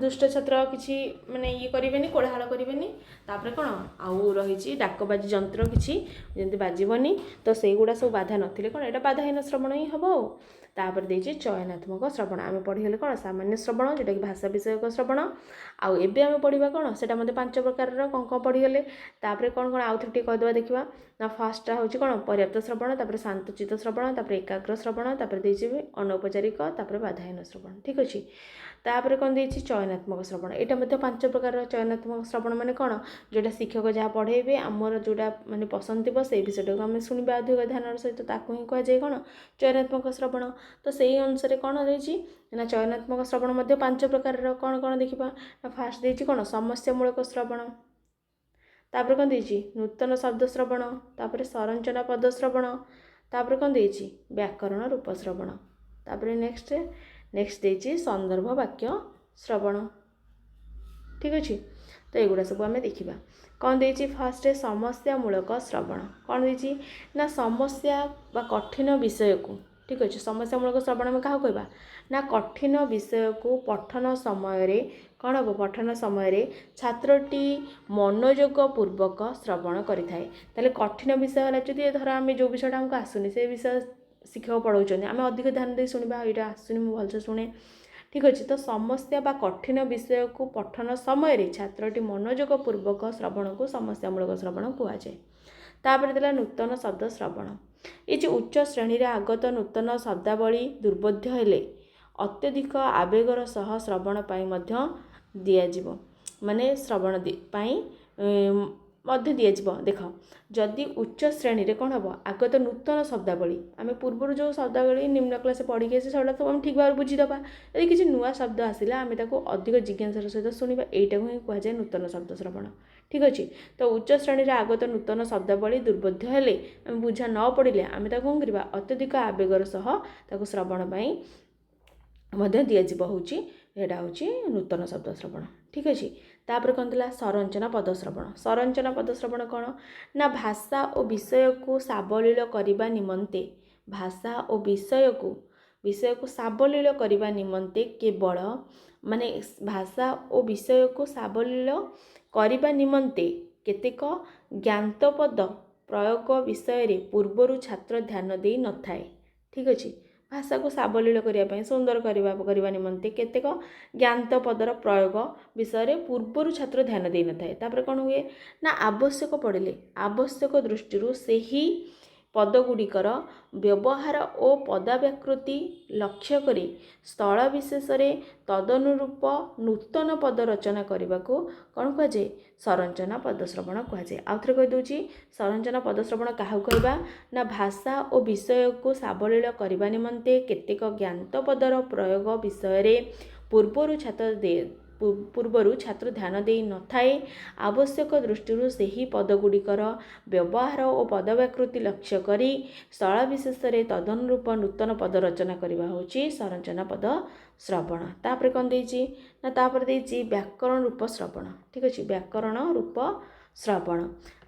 ଦୁଷ୍ଟ ଛାତ୍ର କିଛି ମାନେ ଇଏ କରିବେନି, କୋଳାହଳ କରିବେନି। ତାପରେ କ'ଣ ଆଉ ରହିଛି ଡାକବାଜି ଯନ୍ତ୍ର କିଛି ଯେମିତି ବାଜିବନି, ତ ସେଇଗୁଡ଼ା ସବୁ ବାଧା ନଥିଲେ କ'ଣ ଏଇଟା ବାଧାହୀନ ଶ୍ରବଣ ହିଁ ହେବ। ଆଉ ତାପରେ ଦେଇଛି ଚୟନାତ୍ମକ ଶ୍ରବଣ। ଆମେ ପଢ଼ିଗଲେ କ'ଣ ସାମାନ୍ୟ ଶ୍ରବଣ ଯେଉଁଟାକି ଭାଷା ବିଷୟକ ଶ୍ରବଣ। ଆଉ ଏବେ ଆମେ ପଢ଼ିବା କ'ଣ ସେଇଟା ମଧ୍ୟ 5 ପ୍ରକାରର କ'ଣ ପଢ଼ିଗଲେ। ତାପରେ କ'ଣ ଆଉ ଥରେ ଟିକେ କହିଦେବା ଦେଖିବା ନା ଫାର୍ଷ୍ଟଟା ହେଉଛି କ'ଣ ପର୍ଯ୍ୟାପ୍ତ ଶ୍ରବଣ, ତାପରେ ଶାନ୍ତଚିତ ଶ୍ରବଣ, ତାପରେ ଏକାଗ୍ର ଶ୍ରବଣ, ତାପରେ ଦେଇଛି ଅନୌପଚାରିକ, ତାପରେ ବାଧାହୀନ ଶ୍ରବଣ। ଠିକ୍ ଅଛି। ତାପରେ କ'ଣ ଦେଇଛି ଚୟନାତ୍ମକ ଶ୍ରବଣ। ଏଇଟା ମଧ୍ୟ 5 ପ୍ରକାରର। ଚୟନାତ୍ମକ ଶ୍ରବଣ ମାନେ କ'ଣ ଯେଉଁଟା ଶିକ୍ଷକ ଯାହା ପଢ଼େଇବେ ଆମର ଯେଉଁଟା ମାନେ ପସନ୍ଦ ଥିବ ସେଇ ବିଷୟଟାକୁ ଆମେ ଶୁଣିବା ଅଧିକ ଧ୍ୟାନର ସହିତ, ତାକୁ ହିଁ କୁହାଯାଏ କ'ଣ ଚୟନାତ୍ମକ ଶ୍ରବଣ। ତ ସେଇ ଅନୁସାରେ କ'ଣ ଦେଇଛି ନା ଚୟନାତ୍ମକ ଶ୍ରବଣ ମଧ୍ୟ 5 ପ୍ରକାରର। କ'ଣ କ'ଣ ଦେଖିବା ନା ଫାର୍ଷ୍ଟ ଦେଇଛି କ'ଣ ସମସ୍ୟାମୂଳକ ଶ୍ରବଣ, ତାପରେ କ'ଣ ଦେଇଛି ନୂତନ ଶବ୍ଦ ଶ୍ରବଣ, ତାପରେ ସଂରଚନା ପଦ ଶ୍ରବଣ, ତାପରେ କ'ଣ ଦେଇଛି ବ୍ୟାକରଣ ରୂପ ଶ୍ରବଣ, ତାପରେ ନେକ୍ସଟ ଦେଇଛି ସନ୍ଦର୍ଭ ବାକ୍ୟ ଶ୍ରବଣ। ଠିକ୍ ଅଛି। ତ ଏଗୁଡ଼ା ସବୁ ଆମେ ଦେଖିବା। କ'ଣ ଦେଇଛି ଫାର୍ଷ୍ଟ ସମସ୍ୟାମୂଳକ ଶ୍ରବଣ। କ'ଣ ଦେଇଛି ନା ସମସ୍ୟା ବା କଠିନ ବିଷୟକୁ। ଠିକ୍ ଅଛି। ସମସ୍ୟାମୂଳକ ଶ୍ରବଣ ଆମେ କାହାକୁ କହିବା ନା କଠିନ ବିଷୟକୁ ପଠନ ସମୟରେ କ'ଣ ହେବ ପଠନ ସମୟରେ ଛାତ୍ରଟି ମନୋଯୋଗ ପୂର୍ବକ ଶ୍ରବଣ କରିଥାଏ। ତାହେଲେ କଠିନ ବିଷୟ ହେଲା ଯଦି ଧର ଆମେ ଯେଉଁ ବିଷୟଟା ଆମକୁ ଆସୁନି ସେ ବିଷୟ ଶିକ୍ଷକ ପଢ଼ାଉଛନ୍ତି, ଆମେ ଅଧିକ ଧ୍ୟାନ ଦେଇ ଶୁଣିବା, ଏଇଟା ଆସୁନି ମୁଁ ଭଲସେ ଶୁଣେ। ଠିକ୍ ଅଛି। ତ ସମସ୍ୟା ବା କଠିନ ବିଷୟକୁ ପଠନ ସମୟରେ ଛାତ୍ରଟି ମନୋଯୋଗ ପୂର୍ବକ ଶ୍ରବଣକୁ ସମସ୍ୟାମୂଳକ ଶ୍ରବଣ କୁହାଯାଏ। ତାପରେ ଦେଲା ନୂତନ ଶବ୍ଦ ଶ୍ରବଣ। ଏ ଯେ ଉଚ୍ଚ ଶ୍ରେଣୀରେ ଆଗତ ନୂତନ ଶବ୍ଦାବଳୀ ଦୁର୍ବୋଧ୍ୟ ହେଲେ ଅତ୍ୟଧିକ ଆବେଗର ସହ ଶ୍ରବଣ ପାଇଁ ମଧ୍ୟ ଦିଆଯିବ, ମାନେ ଶ୍ରବଣ ପାଇଁ ମଧ୍ୟ ଦିଆଯିବ। ଦେଖ ଯଦି ଉଚ୍ଚ ଶ୍ରେଣୀରେ କ'ଣ ହେବ ଆଗତ ନୂତନ ଶବ୍ଦାବଳୀ, ଆମେ ପୂର୍ବରୁ ଯେଉଁ ଶବ୍ଦାବଳୀ ନିମ୍ନ କ୍ଲାସରେ ପଢ଼ିକି ଆସିଛେ ସେଗୁଡ଼ା ସବୁ ଆମେ ଠିକ୍ ଭାବରେ ବୁଝିଦେବା। ଯଦି କିଛି ନୂଆ ଶବ୍ଦ ଆସିଲା ଆମେ ତାକୁ ଅଧିକ ଜିଜ୍ଞାସାର ସହିତ ଶୁଣିବା, ଏଇଟାକୁ ହିଁ କୁହାଯାଏ ନୂତନ ଶବ୍ଦ ଶ୍ରବଣ। ଠିକ୍ ଅଛି। ତ ଉଚ୍ଚ ଶ୍ରେଣୀରେ ଆଗତ ନୂତନ ଶବ୍ଦାବଳୀ ଦୁର୍ବୋଧ୍ୟ ହେଲେ ଆମେ ବୁଝା ନ ପଡ଼ିଲେ ଆମେ ତାକୁ କ'ଣ କରିବା ଅତ୍ୟଧିକ ଆବେଗର ସହ ତାକୁ ଶ୍ରବଣ ପାଇଁ ମଧ୍ୟ ଦିଆଯିବ। ହେଉଛି ଏଇଟା ହେଉଛି ନୂତନ ଶବ୍ଦ ଶ୍ରବଣ। ଠିକ୍ ଅଛି। ତାପରେ କ'ଣ ଥିଲା ସଂରଚନା ପଦ ଶ୍ରବଣ। ସଂରଚନା ପଦ ଶ୍ରବଣ କ'ଣ ନା ଭାଷା ଓ ବିଷୟକୁ ସାବଲୀଳ କରିବା ନିମନ୍ତେ ବିଷୟକୁ ସାବଲୀଳ କରିବା ନିମନ୍ତେ କେବଳ ମାନେ ଭାଷା ଓ ବିଷୟକୁ ସାବଲୀଳ କରିବା ନିମନ୍ତେ କେତେକ ଜ୍ଞାତ ପଦ ପ୍ରୟୋଗ ବିଷୟରେ ପୂର୍ବରୁ ଛାତ୍ର ଧ୍ୟାନ ଦେଇ ନଥାଏ। ଠିକ୍ ଅଛି। ଭାଷାକୁ ସାବଲୀଳ କରିବା ପାଇଁ ସୁନ୍ଦର କରିବା ନିମନ୍ତେ କେତେକ ଜ୍ଞାତ ପଦର ପ୍ରୟୋଗ ବିଷୟରେ ପୂର୍ବରୁ ଛାତ୍ର ଧ୍ୟାନ ଦେଇନଥାଏ। ତାପରେ କ'ଣ ହୁଏ ନା ଆବଶ୍ୟକ ପଡ଼ିଲେ ଆବଶ୍ୟକ ଦୃଷ୍ଟିରୁ ସେହି ପଦଗୁଡ଼ିକର ବ୍ୟବହାର ଓ ପଦାବ୍ୟାକୃତି ଲକ୍ଷ୍ୟ କରି ସ୍ଥଳ ବିଶେଷରେ ତଦନୁରୂପ ନୂତନ ପଦ ରଚନା କରିବାକୁ କ'ଣ କୁହାଯାଏ? ସଂରଚନା ପଦଶ୍ରବଣ କୁହାଯାଏ। ଆଉ ଥରେ କହିଦେଉଛି, ସଂରଚନା ପଦଶ୍ରବଣ କାହାକୁ କହିବା ନା ଭାଷା ଓ ବିଷୟକୁ ସାବଲୀଳ କରିବା ନିମନ୍ତେ କେତେକ ଜ୍ଞାତ ପଦର ପ୍ରୟୋଗ ବିଷୟରେ ପୂର୍ବରୁ ଛାତ୍ର ଧ୍ୟାନ ଦେଇ ନଥାଏ। ଆବଶ୍ୟକ ଦୃଷ୍ଟିରୁ ସେହି ପଦଗୁଡ଼ିକର ବ୍ୟବହାର ଓ ପଦବ୍ୟାକୃତି ଲକ୍ଷ୍ୟ କରି ସ୍ଥଳ ବିଶେଷରେ ତଦନୁରୂପ ନୂତନ ପଦ ରଚନା କରିବା ହେଉଛି ସଂରଚନା ପଦ ଶ୍ରବଣ। ତାପରେ କ'ଣ ଦେଇଛି ନା ତାପରେ ଦେଇଛି ବ୍ୟାକରଣ ରୂପ ଶ୍ରବଣ। ଠିକ୍ ଅଛି। ବ୍ୟାକରଣ ରୂପ ଶ୍ରବଣ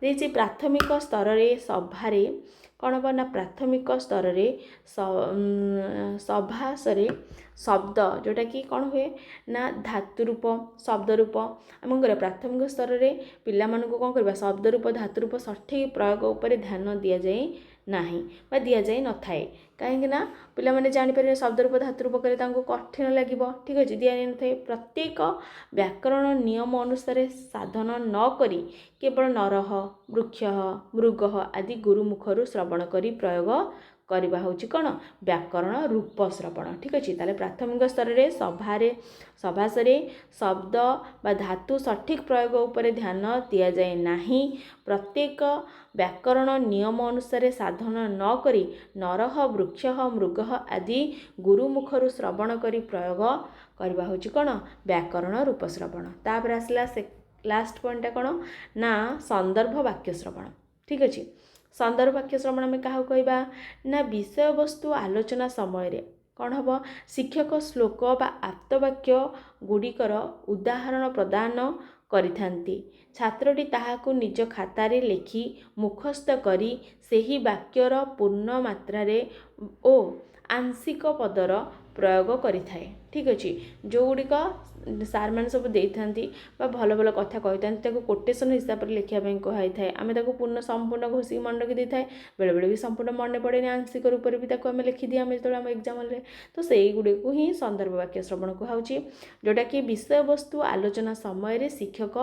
ଦେଇଛି। ପ୍ରାଥମିକ ସ୍ତରରେ ସଭାରେ କ'ଣ ହେବ ନା ପ୍ରାଥମିକ ସ୍ତରରେ ସଭାସରେ ଶବ୍ଦ ଯେଉଁଟାକି କ'ଣ ହୁଏ ନା ଧାତୁ ରୂପ ଶବ୍ଦ ରୂପ ଆମେ କ'ଣ କରିବା ପ୍ରାଥମିକ ସ୍ତରରେ ପିଲାମାନଙ୍କୁ କ'ଣ କରିବା ଶବ୍ଦ ରୂପ ଧାତୁ ରୂପ ସଠିକ୍ ପ୍ରୟୋଗ ଉପରେ ଧ୍ୟାନ ଦିଆଯାଏ ନାହିଁ ବା ଦିଆଯାଇ ନଥାଏ। କାହିଁକି ନା ପିଲାମାନେ ଜାଣିପାରିବେ ଶବ୍ଦ ରୂପ ଧାତୁ ରୂପ କଲେ ତାଙ୍କୁ କଠିନ ଲାଗିବ। ଠିକ୍ ଅଛି। ଦିଆଯାଇନଥାଏ। ପ୍ରତ୍ୟେକ ବ୍ୟାକରଣ ନିୟମ ଅନୁସାରେ ସାଧନ ନ କରି କେବଳ ନରଃ ବୃକ୍ଷଃ ମୃଗଃ ଆଦି ଗୁରୁମୁଖରୁ ଶ୍ରବଣ କରି ପ୍ରୟୋଗ କରିବା ହେଉଛି କ'ଣ ବ୍ୟାକରଣ ରୂପ ଶ୍ରବଣ। ଠିକ୍ ଅଛି। ତାହେଲେ ପ୍ରାଥମିକ ସ୍ତରରେ ସଭାସରେ ଶବ୍ଦ ବା ଧାତୁ ସଠିକ୍ ପ୍ରୟୋଗ ଉପରେ ଧ୍ୟାନ ଦିଆଯାଏ ନାହିଁ। ପ୍ରତ୍ୟେକ ବ୍ୟାକରଣ ନିୟମ ଅନୁସାରେ ସାଧନ ନ କରି ନରଃ ବୃକ୍ଷଃ ମୃଗଃ ଆଦି ଗୁରୁମୁଖରୁ ଶ୍ରବଣ କରି ପ୍ରୟୋଗ କରିବା ହେଉଛି କ'ଣ ବ୍ୟାକରଣ ରୂପ ଶ୍ରବଣ। ତାପରେ ଆସିଲା ଲାଷ୍ଟ ପଏଣ୍ଟଟା କ'ଣ ନା ସନ୍ଦର୍ଭ ବାକ୍ୟ ଶ୍ରବଣ। ଠିକ୍ ଅଛି। ସନ୍ଦର୍ଭ ବାକ୍ୟ ଶ୍ରବଣ ଆମେ କାହାକୁ କହିବା ନା ବିଷୟବସ୍ତୁ ଆଲୋଚନା ସମୟରେ କ'ଣ ହେବ ଶିକ୍ଷକ ଶ୍ଲୋକ ବା ଆପ୍ତବାକ୍ୟ ଗୁଡ଼ିକର ଉଦାହରଣ ପ୍ରଦାନ କରିଥାନ୍ତି। ଛାତ୍ରଟି ତାହାକୁ ନିଜ ଖାତାରେ ଲେଖି ମୁଖସ୍ଥ କରି ସେହି ବାକ୍ୟର ପୂର୍ଣ୍ଣ ମାତ୍ରାରେ ଓ ଆଂଶିକ ପଦର ପ୍ରୟୋଗ କରିଥାଏ। ଠିକ୍ ଅଛି। ଯେଉଁଗୁଡ଼ିକ ସାର୍ମାନେ ସବୁ ଦେଇଥାନ୍ତି ବା ଭଲ ଭଲ କଥା କହିଥାନ୍ତି ତାକୁ କୋଟେସନ୍ ହିସାବରେ ଲେଖିବା ପାଇଁ କୁହାଯାଇଥାଏ। ଆମେ ତାକୁ ସମ୍ପୂର୍ଣ୍ଣ ଘୋଷିକି ମନେ ରଖି ଦେଇଥାଏ। ବେଳେବେଳେ ବି ସମ୍ପୂର୍ଣ୍ଣ ମନେ ପଡ଼େନି ଆଂଶିକ ରୂପରେ ବି ତାକୁ ଆମେ ଲେଖିଦିଏ ଆମେ ଯେତେବେଳେ ଆମ ଏକ୍ଜାମ୍ରେ। ତ ସେଇଗୁଡ଼ିକୁ ହିଁ ସନ୍ଦର୍ଭ ବାକ୍ୟ ଶ୍ରବଣ କୁହାଯାଉଛି। ଯେଉଁଟାକି ବିଷୟବସ୍ତୁ ଆଲୋଚନା ସମୟରେ ଶିକ୍ଷକ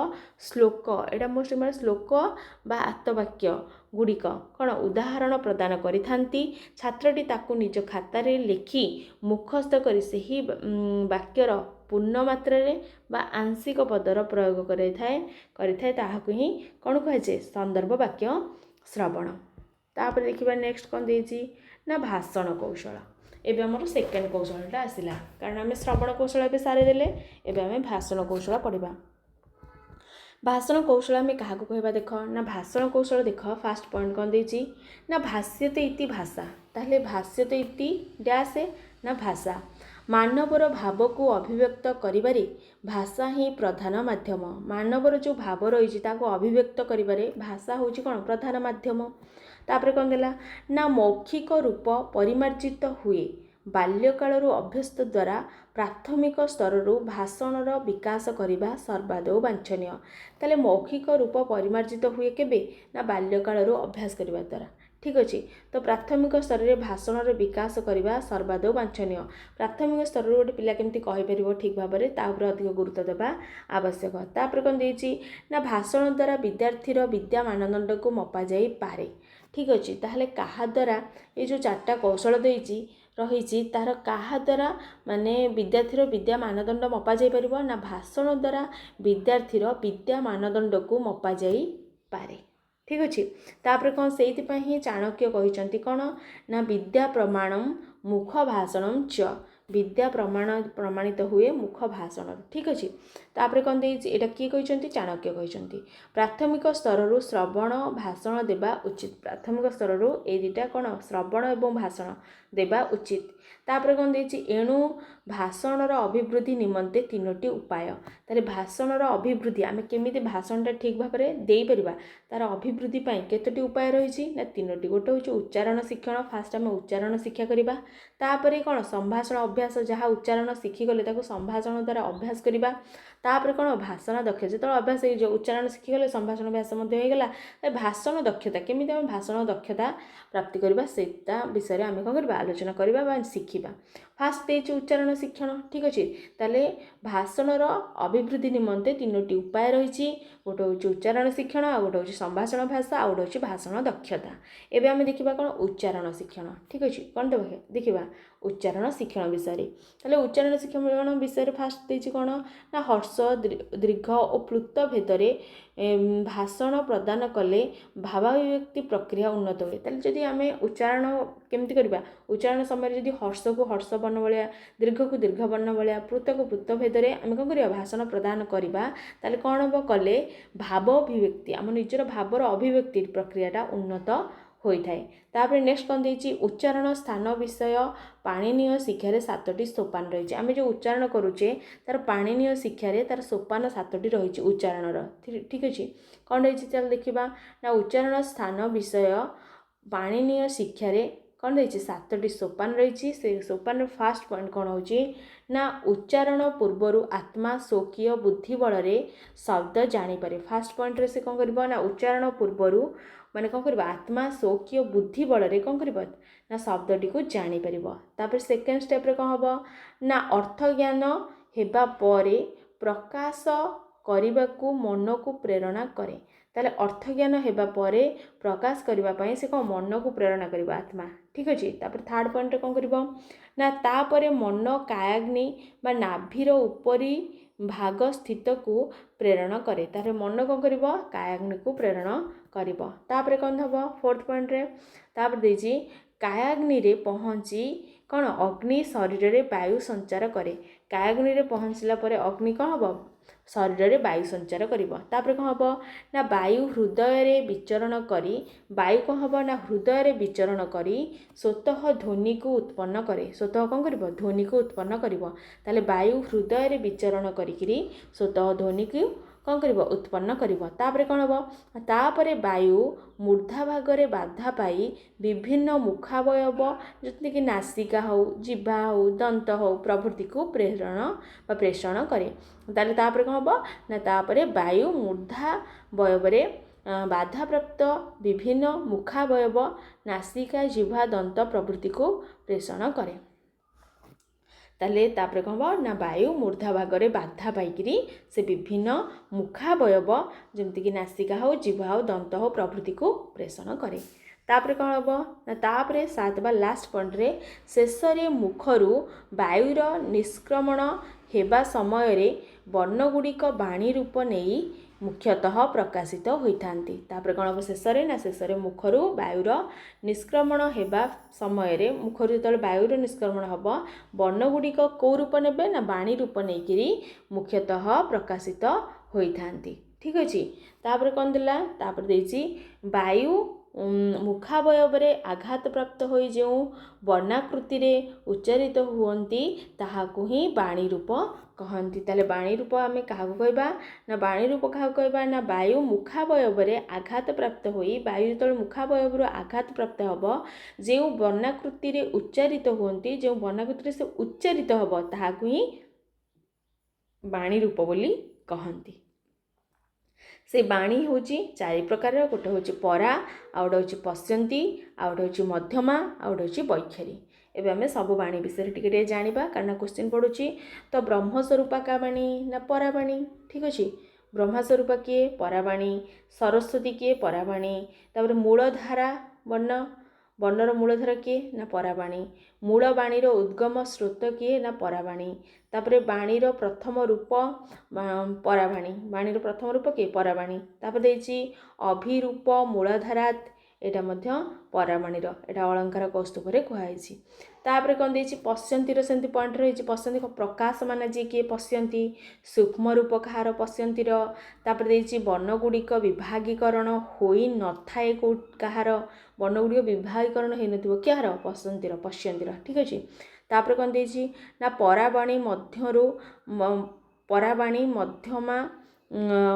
ଶ୍ଲୋକ ଏଇଟା ମୋଷ୍ଟ ଇମ୍ପୋର୍ଟାଣ୍ଟ ଶ୍ଲୋକ ବା ଆପ୍ତବାକ୍ୟ ଗୁଡ଼ିକ କ'ଣ ଉଦାହରଣ ପ୍ରଦାନ କରିଥାନ୍ତି। ଛାତ୍ରଟି ତାକୁ ନିଜ ଖାତାରେ ଲେଖି ମୁଖସ୍ଥ କରି ସେହି ବାକ୍ୟର ପୂର୍ଣ୍ଣ ମାତ୍ରାରେ ବା ଆଂଶିକ ପଦର ପ୍ରୟୋଗ କରିଥାଏ ତାହାକୁ ହିଁ କ'ଣ କୁହାଯାଏ ସନ୍ଦର୍ଭ ବାକ୍ୟ ଶ୍ରବଣ। ତାପରେ ଦେଖିବା ନେକ୍ସଟ କ'ଣ ଦେଇଛି ନା ଭାଷଣ କୌଶଳ। ଏବେ ଆମର ସେକେଣ୍ଡ କୌଶଳଟା ଆସିଲା କାରଣ ଆମେ ଶ୍ରବଣ କୌଶଳ ଏବେ ସାରିଦେଲେ। ଏବେ ଆମେ ଭାଷଣ କୌଶଳ ପଢ଼ିବା। ଭାଷଣ କୌଶଳ ଆମେ କାହାକୁ କହିବା ଦେଖ ନା ଭାଷଣ କୌଶଳ ଦେଖ ଫାଷ୍ଟ ପଏଣ୍ଟ କ'ଣ ଦେଇଛି ନା ଭାଷ୍ୟତେ ଇତି ଭାଷା। ତାହେଲେ ଭାଷ୍ୟତେ ଇତି ଡ୍ୟାସ୍ ନା ଭାଷା ମାନବର ଭାବକୁ ଅଭିବ୍ୟକ୍ତ କରିବାରେ ଭାଷା ହିଁ ପ୍ରଧାନ ମାଧ୍ୟମ। ମାନବର ଯେଉଁ ଭାବ ରହିଛି ତାକୁ ଅଭିବ୍ୟକ୍ତ କରିବାରେ ଭାଷା ହେଉଛି କ'ଣ ପ୍ରଧାନ ମାଧ୍ୟମ। ତାପରେ କ'ଣ ଦେଲା ନା ମୌଖିକ ରୂପ ପରିମାର୍ଜିତ ହୁଏ। ବାଲ୍ୟକାଳରୁ ଅଭ୍ୟସ୍ତ ଦ୍ୱାରା ପ୍ରାଥମିକ ସ୍ତରରୁ ଭାଷଣର ବିକାଶ କରିବା ସର୍ବାଦୌ ବାଞ୍ଛନୀୟ। ତାହେଲେ ମୌଖିକ ରୂପ ପରିମାର୍ଜିତ ହୁଏ କେବେ ନା ବାଲ୍ୟକାଳରୁ ଅଭ୍ୟାସ କରିବା ଦ୍ୱାରା। ଠିକ୍ ଅଛି। ତ ପ୍ରାଥମିକ ସ୍ତରରେ ଭାଷଣର ବିକାଶ କରିବା ସର୍ବାଦୌ ବାଞ୍ଛନୀୟ। ପ୍ରାଥମିକ ସ୍ତରରୁ ଗୋଟେ ପିଲା କେମିତି କହିପାରିବ ଠିକ୍ ଭାବରେ ତା ଉପରେ ଅଧିକ ଗୁରୁତ୍ୱ ଦେବା ଆବଶ୍ୟକ। ତାପରେ କ'ଣ ଦେଇଛି ନା ଭାଷଣ ଦ୍ୱାରା ବିଦ୍ୟାର୍ଥୀର ବିଦ୍ୟା ମାନଦଣ୍ଡକୁ ମପାଯାଇପାରେ। ଠିକ୍ ଅଛି। ତାହେଲେ କାହା ଦ୍ୱାରା ଏଇ ଯେଉଁ ଚାରିଟା କୌଶଳ ରହିଛି ତାହାର କାହା ଦ୍ୱାରା ମାନେ ବିଦ୍ୟାର୍ଥୀର ବିଦ୍ୟା ମାନଦଣ୍ଡ ମପା ଯାଇପାରିବ ନା ଭାଷଣ ଦ୍ୱାରା ବିଦ୍ୟାର୍ଥୀର ବିଦ୍ୟା ମାନଦଣ୍ଡକୁ ମପା ଯାଇପାରେ। ଠିକ୍ ଅଛି। ତାପରେ କ'ଣ ସେଇଥିପାଇଁ ହିଁ ଚାଣକ୍ୟ କହିଛନ୍ତି କ'ଣ ନା ବିଦ୍ୟା ପ୍ରମାଣମ୍ ମୁଖ ଭାଷଣମ୍ ଚ। ବିଦ୍ୟା ପ୍ରମାଣିତ ହୁଏ ମୁଖ ଭାଷଣରୁ। ଠିକ୍ ଅଛି। ତାପରେ କ'ଣ ଦେଇଛି ଏଇଟା କିଏ କହିଛନ୍ତି ଚାଣକ୍ୟ କହିଛନ୍ତି। ପ୍ରାଥମିକ ସ୍ତରରୁ ଶ୍ରବଣ ଭାଷଣ ଦେବା ଉଚିତ। ପ୍ରାଥମିକ ସ୍ତରରୁ ଏଇ ଦୁଇଟା କ'ଣ ଶ୍ରବଣ ଏବଂ ଭାଷଣ ଦେବା ଉଚିତ। ତାପରେ କ'ଣ ଦେଇଛି ଏଣୁ भाषणर अभिवृद्धि निमंते तीनोटी उपाय। ताले भाषणर अभिवृद्धि आमे केमिति भाषणटा ठीक भाव में दे परिबा तार अभिवृद्धि पाई केतोटी उपाय रही ना तीनोटी। गोटे हूँ उच्चारण शिक्षण, फास्ट आम उच्चारण शिक्षा करवा, तापर कौन संभाषण अभ्यास, जहाँ उच्चारण शिखीगले ताको संभाषण द्वारा अभ्यास करवा, तापर कौन भाषण दक्षता जो अभ्यास हो उच्चारण शिखीगले संभाषण अभ्यास होगा। भाषण दक्षता केमिति आम भाषण दक्षता प्राप्ति करवा सेटा विषय आम कौन करवा आलोचना करवा शिखा। फास्ट देछि उच्चारण शिक्षण, ठीक अच्छे। ताले भाषणर अभिवृद्धि निमंते तीनोटी उपाय रही। गोटे हूँ उच्चारण शिक्षण, आ गोटे हूँ संभाषण भाषा, आ गोटे हूँ भाषण दक्षता। एबे आम देखा कौन उच्चारण शिक्षण, ठीक अच्छे। कौन देखा उच्चारण शिक्षण विषय। ताले उच्चारण शिक्षण विषय फास्ट देछि कौन ना हर्ष दीर्घ और प्लुत भेदरे भाषण प्रदान कले भावाभिव्यक्ति प्रक्रिया उन्नत हुए। ताले जदि आम उच्चारण केमती करवा, उच्चारण समय जदि हर्ष को हर्ष वर्ण भाया, दीर्घ को दीर्घ वर्ण भाया, प्लुत को प्लुत भेदरे आम कौन करवा भाषण प्रदान करवा, ताले कौन हम कले भावाभिव्यक्ति आम निजर भावर अभिव्यक्ति प्रक्रियाटा उन्नत होइथाय। तापर नेक्स्ट कौन देछि उच्चारण स्थान विषय पाणिनीय शिक्षार 7टी सोपान रही। आम जो उच्चारण करुचे तार पाणिनीय शिक्षार तार सोपान 7टी रही उच्चारणर, ठीक अच्छे। कौन रही चल देखा ना उच्चारण स्थान विषय पाणिनीय शिक्षार कौन रही 7टी सोपान रही। से सोपान फास्ट पॉइंट कौन हो ना उच्चारण पूर्वर आत्मा स्वकीय बुद्धि बल शब्द जानीपर। फास्ट पॉइंट रे से कौन कर ना उच्चारण पूर्वर माने कौन कर आत्मा स्वकीय बुद्धि बल कौन कर ना शब्दटी को जानीपर। तापर सेकेंड स्टेप रे कौन हम ना अर्थ ज्ञान हेबा परे प्रकाश करने को मन को प्रेरणा करे। ताले अर्थ ज्ञान हेबा परे प्रकाश करने से कौन मन को प्रेरणा करिबा आत्मा, ठीक अच्छे। तापर थर्ड पॉइंट कौन कर ना तापरे मन कायाग्नि बा नाभीर उपरी भाग स्थित को प्रेरण करे। तारे मन कौन कर कायाग्नि को प्रेरण कर। तापर कौन हम फोर्थ पॉइंट रे तापर देछि कायाग्नि रे पहुँची कौन अग्नि शरीर रे वायु संचार करे। कायाग्नि रे पहुँचला परे अग्नि कौन हम शरीर रे वायु संचार करिबो। तापर कौन हम ना वायु हृदय रे विचरण करी, वायु कौन हम ना हृदय रे विचरण करी स्वतः ध्वनि को उत्पन्न करे। स्वतः कौन करिबो ध्वनि को उत्पन्न करिबो। ताले वायु हृदय रे विचरण करिकिरी स्वतः ध्वनि को कौन करिबो उत्पन्न करिबो। तापर कौन हम तापर वायु मूर्धा भागरे बाधा पाई विभिन्न मुखावयव जति कि नासिका हो, जिह्वा हो, दंत हो प्रभृति को प्रेरण बा प्रेषण करे। ताले तापर कौन हम ना तापर वायु मूर्धा वयवरे बाधा प्राप्त विभिन्न मुखावयव नासिका, जिह्वा, दंत प्रभृति को प्रेषण करे। ताले तापर कौन हम ना वायु मूर्धा भागरे बाधा पाइकिरी से विभिन्न मुखावयव जमती कि नासिका हो, जिह्वा हो, दंत हो प्रभृति को प्रेषण करे। तापर कौन हम ना तापर 7 बा लास्ट पॉइंट रे शेषरे मुखरू वायुर निष्क्रमण हेबा समय रे वर्णगुड़िक वाणी रूप नहीं मुख्यतः प्रकाशित होइथांती। तापर कौन हम शेषरे ना शेषरे मुखरू वायुर निष्क्रमण हेबा समय रे मुखरू जो वायुर निष्क्रमण हम वर्णगुड़िक कौ रूप ने ना वाणी रूप नहीं मुख्यतः प्रकाशित होइथांती, ठीक अच्छे। तापर कौन दिला तापर देछि वायु मुखावयवरे आघात प्राप्त हो जो वर्णाकृति रे उच्चारित हुअन्ति ताहाकु ही वाणी रूप कहन्ति। ताले वाणी रूप आम क्या कहबा ना वाणी रूप क्या कहबा ना वायु मुखावयवरे आघात प्राप्त होई वायु जो मुखावयवर आघात प्राप्त हम जो वर्णाकृति रे उच्चारित हुअन्ति जो वर्णाकृति से उच्चारित हम ताहाकु ही वाणी रूप बोली कहन्ति। से बाणी हूँ 4 प्रकार। गोटे हूँ परा, आ गोटे हूँ पश्यंती, आ गोटे हूँ मध्यमा, आ गोटे हूँ वैखरी। एबे आमे सब बाणी विषय टिके जानिबा कारण क्वेश्चन पड़ुची। तो ब्रह्मस्वरूपा का बाणी ना पराबाणी, ठीक अच्छे। ब्रह्मस्वरूपा किए पराबाणी, सरस्वती किए पराबाणी, तापर मूलधारा वर्ण वर्णर मूलधारा किए ना पराबाणी, मूल बाणीर उद्गम स्रोत किए ना पराबाणी, तापर बाणीर प्रथम रूप पराबाणी, बाणीर प्रथम रूप किए पराबाणी, तापर देछि अभिरूप मूलधारात एटा मध्य पराबाणीर एटा अलंकार कौस्तुभरे कुहाइछि। तापर कौन देछि पश्यंतीर सेमती पॉइंट रही। पश्यंती प्रकाश मान जी किए पश्यंती, सूक्ष्म रूप कहार पश्यंतीर, तापर देछि वर्णगुड़िक विभागीकरण होई न थाए कहार वर्णगुड़िक विभागीकरण होई नथिबो किहार पश्यंतीर, ठीक अच्छे। तापर कौन देछि ना पराबाणी मध्यरु पराबाणी मध्यमा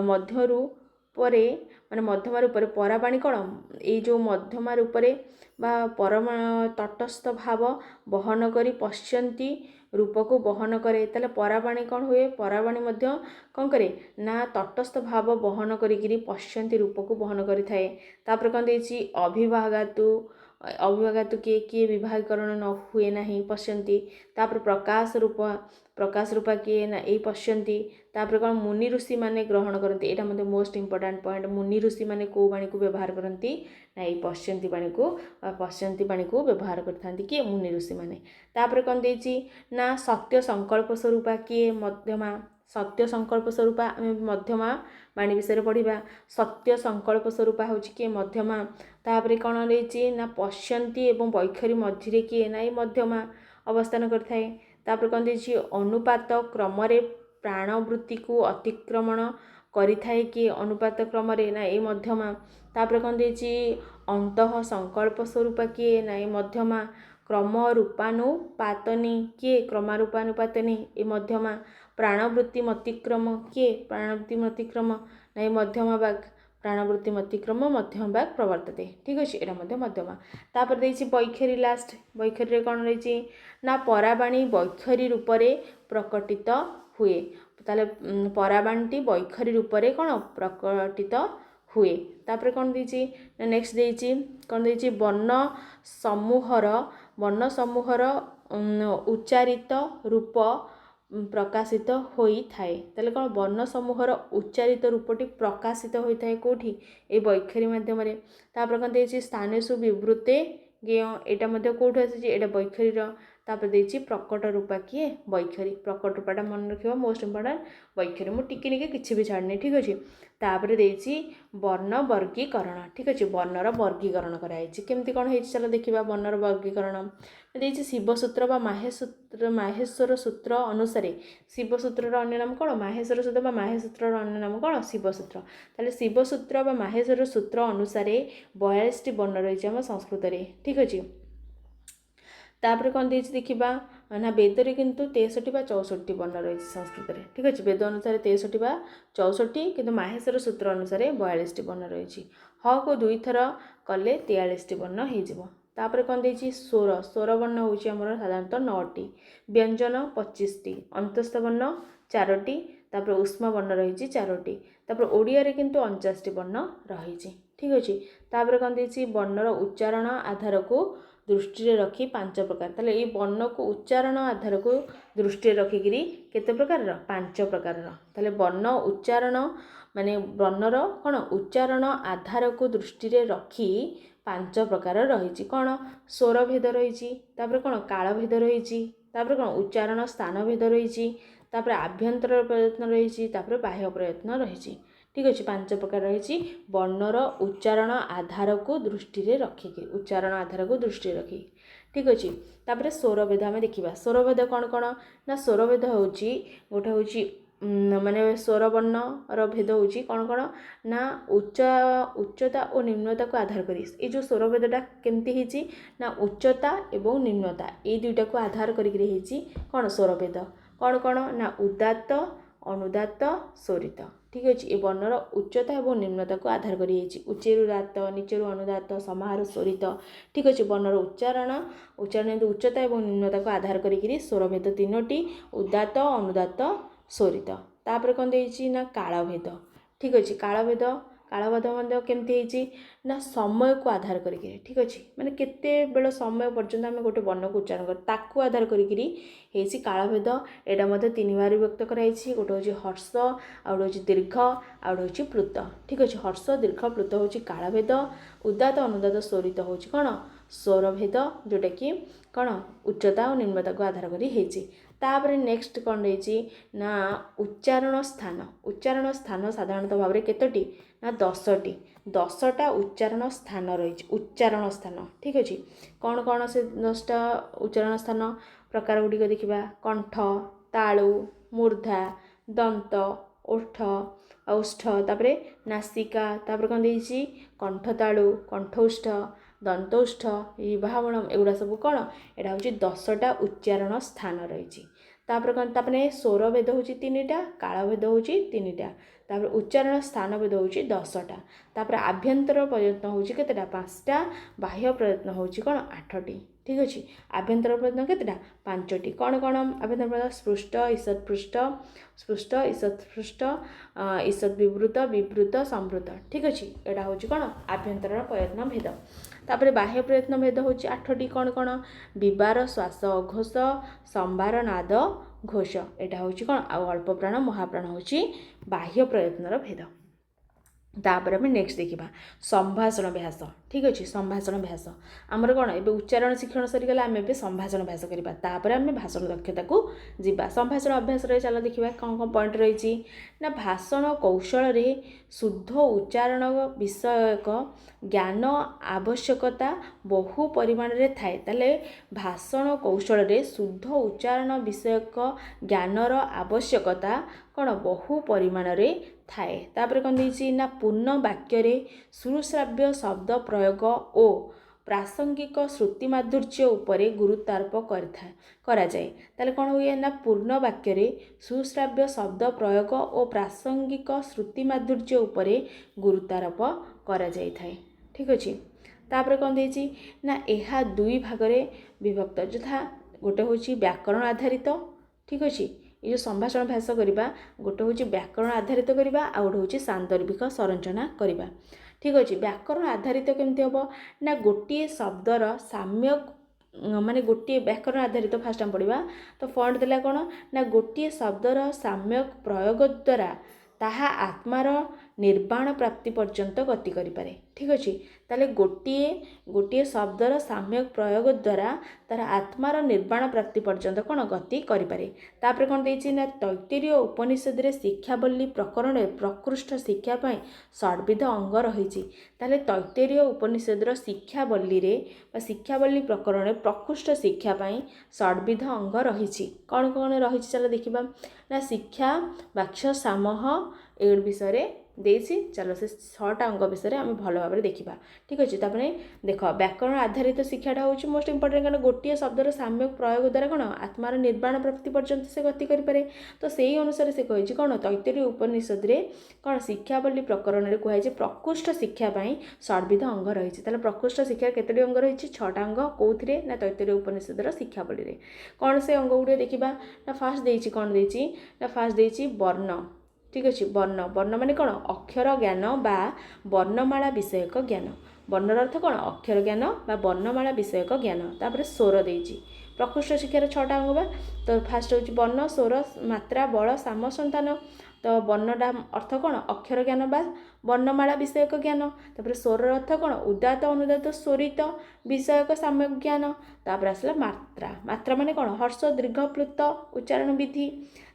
मध्यरु परे माने मध्यमा रूपरे पराबाणी कौन ये जो मध्यमा रूपरे बा परमा तटस्थ भाव बहन करी पश्यंती रूप को बहन करे ताले पराबाणी कौन हुए पराबाणी मध्य कौन करे ना तटस्थ भाव बहन करी पश्यंती रूप को बहन करी थाए। तापर कौन देछि अभिभागातु अभिभागातु किए किए विभागीकरण न हुए नहीं पश्यंती। तापर प्रकाश रूपा किए ना ये पश्यंती। तापर कौन मुनि ऋषि माने ग्रहण करती एटा मते मोस्ट इंपोर्टेंट पॉइंट मुनि ऋषि माने को बाणी को व्यवहार करती ना ये पश्यंती बाणी को व्यवहार करथांती किए मुनि ऋषि माने। तापर कौन देछि ना सत्य संकल्प स्वरूपा किए मध्यमा सत्य संकल्प स्वरूपा आम मध्यमा बाणी विषय पढ़ा सत्य संकल्प स्वरूपा हूँ किए मध्यमा। तापर कौन रही ना पश्यंती एवं वैखरी मझिरे किए ना ये मध्यमा अवस्थान करथाए। तापर कौन देछि अनुपात क्रम प्राणवृत्ति को अतिक्रमण करिथाए कि अनुपात क्रम ना ये मध्यमा। तापर कौन देछि अंतः संकल्प स्वरूप किए ना ये मध्यमा। क्रम रूपानुपातनी किए क्रमारूपानुपातनी ये मध्यमा। प्राणवृत्ति मतिक्रम किए प्राणवृत्ति मतिक्रम ना ये मध्यमा बाग प्राणवृत्ति मतिक्रम मध्यम बाग प्रवर्तते ठीक अच्छे एटा मध्यमा। तापर देछि वैखरी लास्ट वैखरी कौन रही ना पराबाणी वैखरी रूपरे प्रकटित हुए ताले पराबाणी वैखरी रूपरे कौन प्रकटित हुए। तापर कौन देछि नेक्स्ट देछि कौन देछि वर्ण समूहर उच्चारित रूप प्रकाशित होई थाए ताले कौन वर्ण समूहर उच्चारित रूपटी प्रकाशित होई थाए कोठी ए वैखरी माध्यम रे। तापर कौन देछि स्थानेषु विवृते ज्ञेय एटा मध्य कोठु आसी एटा वैखरी रो। तापर देछि प्रकट रूपा किए वैखरी प्रकट रूपाटा मन रखिबा मोस्ट इंपोर्टेंट वैखरी मु टिके निके किछि भी छाड़नी ठीक अछि। तापर देछि वर्ण वर्गीकरण ठीक अछि वर्णर वर्गीकरण कराइछि केमति कोन हेछि चलो देखिबा वर्णर वर्गीकरण देछि शिवसूत्र बा माहेश्वर सूत्र अनुसार शिवसूत्र अन्य नाम कोन माहेश्वर सूत्र बा माहेश्वर अन्य नाम कोन शिवसूत्र ताले शिवसूत्र बा माहेश्वर सूत्र अनुसार 42 टी वर्ण रहिछि हम संस्कृत रे ठीक अछि। तापर कौन देछि देखिबा ना वेद रे किंतु 63 बा 64 वर्ण रही संस्कृत रे ठीक अच्छे वेद अनुसार 63 बा 64 किंतु माहेश्वर सूत्र अनुसार 42 वर्ण रही ह को 2 थर कले 43 वर्ण हो जिवो। तापर कौन देछि स्वर वर्ण होछि हमर साधारणतः 9टी व्यंजन 25टी अंतस्थ वर्ण 4टी तापर उष्म वर्ण रही 4टी तापर ओडिया रे किंतु 49टी वर्ण रही ठीक अच्छे। तापर कौन देछि वर्णर उच्चारण आधार को दृष्टि रखी 5 प्रकार ताले ये वर्ण को उच्चारण आधार को दृष्टि रखिकी केते प्रकार 5 प्रकार ताले वर्ण उच्चारण माने वर्णर कौन उच्चारण आधार को दृष्टि रखी 5 प्रकार रही कौन स्वर भेद रही तापर कौन काल भेद रही तापर कौन उच्चारण स्थान भेद रही तापर आभ्यंतर प्रयत्न रही तापर बाह्य प्रयत्न रही ठीक अच्छे 5 प्रकार रही वर्णर उच्चारण आधार को दृष्टि रखिकी उच्चारण आधार को दृष्टि रखी ठीक अच्छे। तापर स्वर भेद आम देखा स्वर भेद कौन कौन ना स्वर भेद होची गोटे होची माने स्वर वर्ण रो भेद होची कौन कौन ना उच्चता और निम्नता को आधार करी ये जो स्वर भेदटा केमती हेची ना उच्चता एवं निम्नता ये दुईटा को आधार करिकरी हेची कौन स्वर भेद कौन कौन ना उदात्त अनुदात्त स्वरित ठीक अच्छे। ये वर्णर उच्चता और निम्नता को आधार करी उच्चेरु दात्त नीचेरु अनुदात्त समाहार स्वरित ठीक अच्छे। वर्णर उच्चारण उच्चता और निम्नता को आधार करी स्वर भेद 3टी उदात्त अनुदात्त स्वरित। तापर कौन देछि ना काल भेद ठीक अच्छे काल भेद केमती हेछि ना समय को आधार करिकरी ठीक अच्छे माने केते बेल समय पर्यंत आम गोटे वर्ण को उच्चारण कर ताकू आधार करिकरी हेछि काल भेद। एटा मध्य 3 बार व्यक्त कराइछि गोटे होछि हर्ष आउट होछि दीर्घ आउट होछि प्लुत ठीक अच्छे हर्ष दीर्घ प्लुत होछि काल भेद उदात्त अनुदात्त स्वरित होछि कौन स्वर भेद जोटा कि कौन उच्चता और निम्नता को आधार करी हेछि। तापर नेक्स्ट कौन रही ना उच्चारण स्थान साधारणतः भाव में केतोटी ना 10टी 10टा उच्चारण स्थान रही उच्चारण स्थान ठीक अच्छे। कौन कौन से 10टा उच्चारण स्थान प्रकार गुड़िक देखा कंठ तालु मूर्धा दंत ओठ औष्ठ तापर नासिका तापर कौन देछि कंठ तालु कंठोष्ठ दंतोष्ठ इभावणम एगुड़ा सब कौन एटा हूँ 10टा उच्चारण स्थान रही। तापर कौन तापर स्वर भेद हूँ 3टा, काल भेद हूँ 3टा, तापर उच्चारण स्थान भेद हूँ 10टा, तापर आभ्यंतर प्रयत्न हूँ केतेटा 5टा, बाह्य प्रयत्न हूँ कौन 8टी। ठीक अच्छे। आभ्यंतर प्रयत्न केतेटा 5टी। कौन कौन आभ्यंतर प्रयत्न स्पृष्ट ईषत् पृष्ठ, स्पृष्ट ईषत् पृष्ठ, ईषत् विवृत विवृत संवृत। ठीक अच्छे। यहाँ हूँ कौन आभ्यंतर प्रयत्न भेद। तापर बाह्य प्रयत्न भेद हूँ 8टी। कौन कौन विवार श्वास अघोष, संभार नाद घोष। यहाँ हूँ कौन आउ अल्प प्राण महाप्राण हूँ बाह्य प्रयत्नर भेद। तापर आम नेक्स्ट देखा संभाषण व्यास। ठीक अच्छे। संभाषण व्यास आमर कौन ए उच्चारण शिक्षण सरीगला आम ए संभाषण व्यास करवा, तापर आम भाषण दक्षता को जीवा। संभाषण अभ्यास रे चलो देखा कौन कौन पॉइंट रही ना भाषण कौशल रे शुद्ध उच्चारण विषयक ज्ञान आवश्यकता बहु परिमाण रे थाए। ताले भाषण कौशल रे शुद्ध उच्चारण विषयक ज्ञानर आवश्यकता कौन बहु परिमाण रे थाए। तापर कौन देछि ना पूर्ण वाक्य रे सुश्राव्य शब्द प्रयोग ओ प्रासंगिक श्रुति माधुर्य उपरे गुरुत्वारोप करा जाए। ताले कौन हुए ना पूर्ण वाक्य रे सुश्राव्य शब्द प्रयोग ओ प्रासंगिक श्रुति माधुर्य उपरे गुरुत्वारोप करा जाए थाए। ठीक अच्छे। तापर कौन देछि ना एहा दुई भाग रे विभक्त, यथा गोटे होछि व्याकरण आधारित। ठीक अच्छे। ये जो संभाषण भाष करवा गोटे हूँ व्याकरण आधारित करवा, आ गोटे हूँ सांदर्भिक संरचना करवा। ठीक अच्छे। व्याकरण आधारित केमती हम ना गोटे शब्दर साम्यक माने गोटे व्याकरण आधारित फास्ट आम पढ़ा तो फंड देला कौन ना गोटे शब्दर साम्यक प्रयोग द्वारा ताहा आत्मार निर्वाण प्राप्ति पर्यंत गति करें। ठीक अच्छे। ताले गोटे शब्दर साम्यक प्रयोग द्वारा तार आत्मार निर्वाण प्राप्ति पर्यंत कौन गति करें। तापर कौन देछि ना तैत्तिरीय उपनिषद रे शिक्षावल्ली प्रकरण प्रकृष्ट शिक्षा पाई षड्विध अंग रही। ताले तैत्तिरीय उपनिषद शिक्षावल्ली रे शिक्षावल्ली प्रकरण प्रकृष्ट शिक्षा पाई षड्विध अंग रही। कौन कौन रही चलो देखा ना शिक्षा वाक्य सामह ए विषय देसी। चलो से 6टा अंग विषय आम भल भाव देखा। ठीक अच्छे। तापर देख व्याकरण आधारित शिक्षाटा हूँ मोस्ट इंपोर्टेंट, कारण गोटे शब्दर साम्यक प्रयोग द्वारा कौन आत्मार निर्वाण प्राप्ति पर्यंत से गति करें। तो से अनुसार से कही कौन तैत्तिरीय उपनिषद रे कौन शिक्षावल्ली प्रकरण में कहुए प्रकृष्ट शिक्षा षड्विध अंग रही। प्रकृष्ट शिक्षा केतोटी अंग रही 6टा अंग कौन ना तैत्तिरीय उपनिषद शिक्षावल्ली रे कौन से अंग गुड़े देखा ना फास्ट देछि कौन देछि ना फास्ट देछि वर्ण। ठीक अच्छे। वर्ण वर्ण माने कौन अक्षर ज्ञान बा वर्णमाला विषयक ज्ञान। वर्णर अर्थ कौन अक्षर ज्ञान बा वर्णमाला विषयक ज्ञान। तापर स्वर देछि प्रकृष्ट शिक्षार 6टा अंग बा तो फास्ट हूँ वर्ण स्वर मात्रा बल साम संतान। तो वर्णटा अर्थ कौन अक्षर ज्ञान बा वर्णमाला विषयक ज्ञान। तापर स्वर अर्थ कौन उदात अनुदात स्वरित विषयक साम्यक ज्ञान। तापर आसला मात्रा। मात्रा माने कौन हर्ष दीर्घ प्लुत उच्चारण विधि।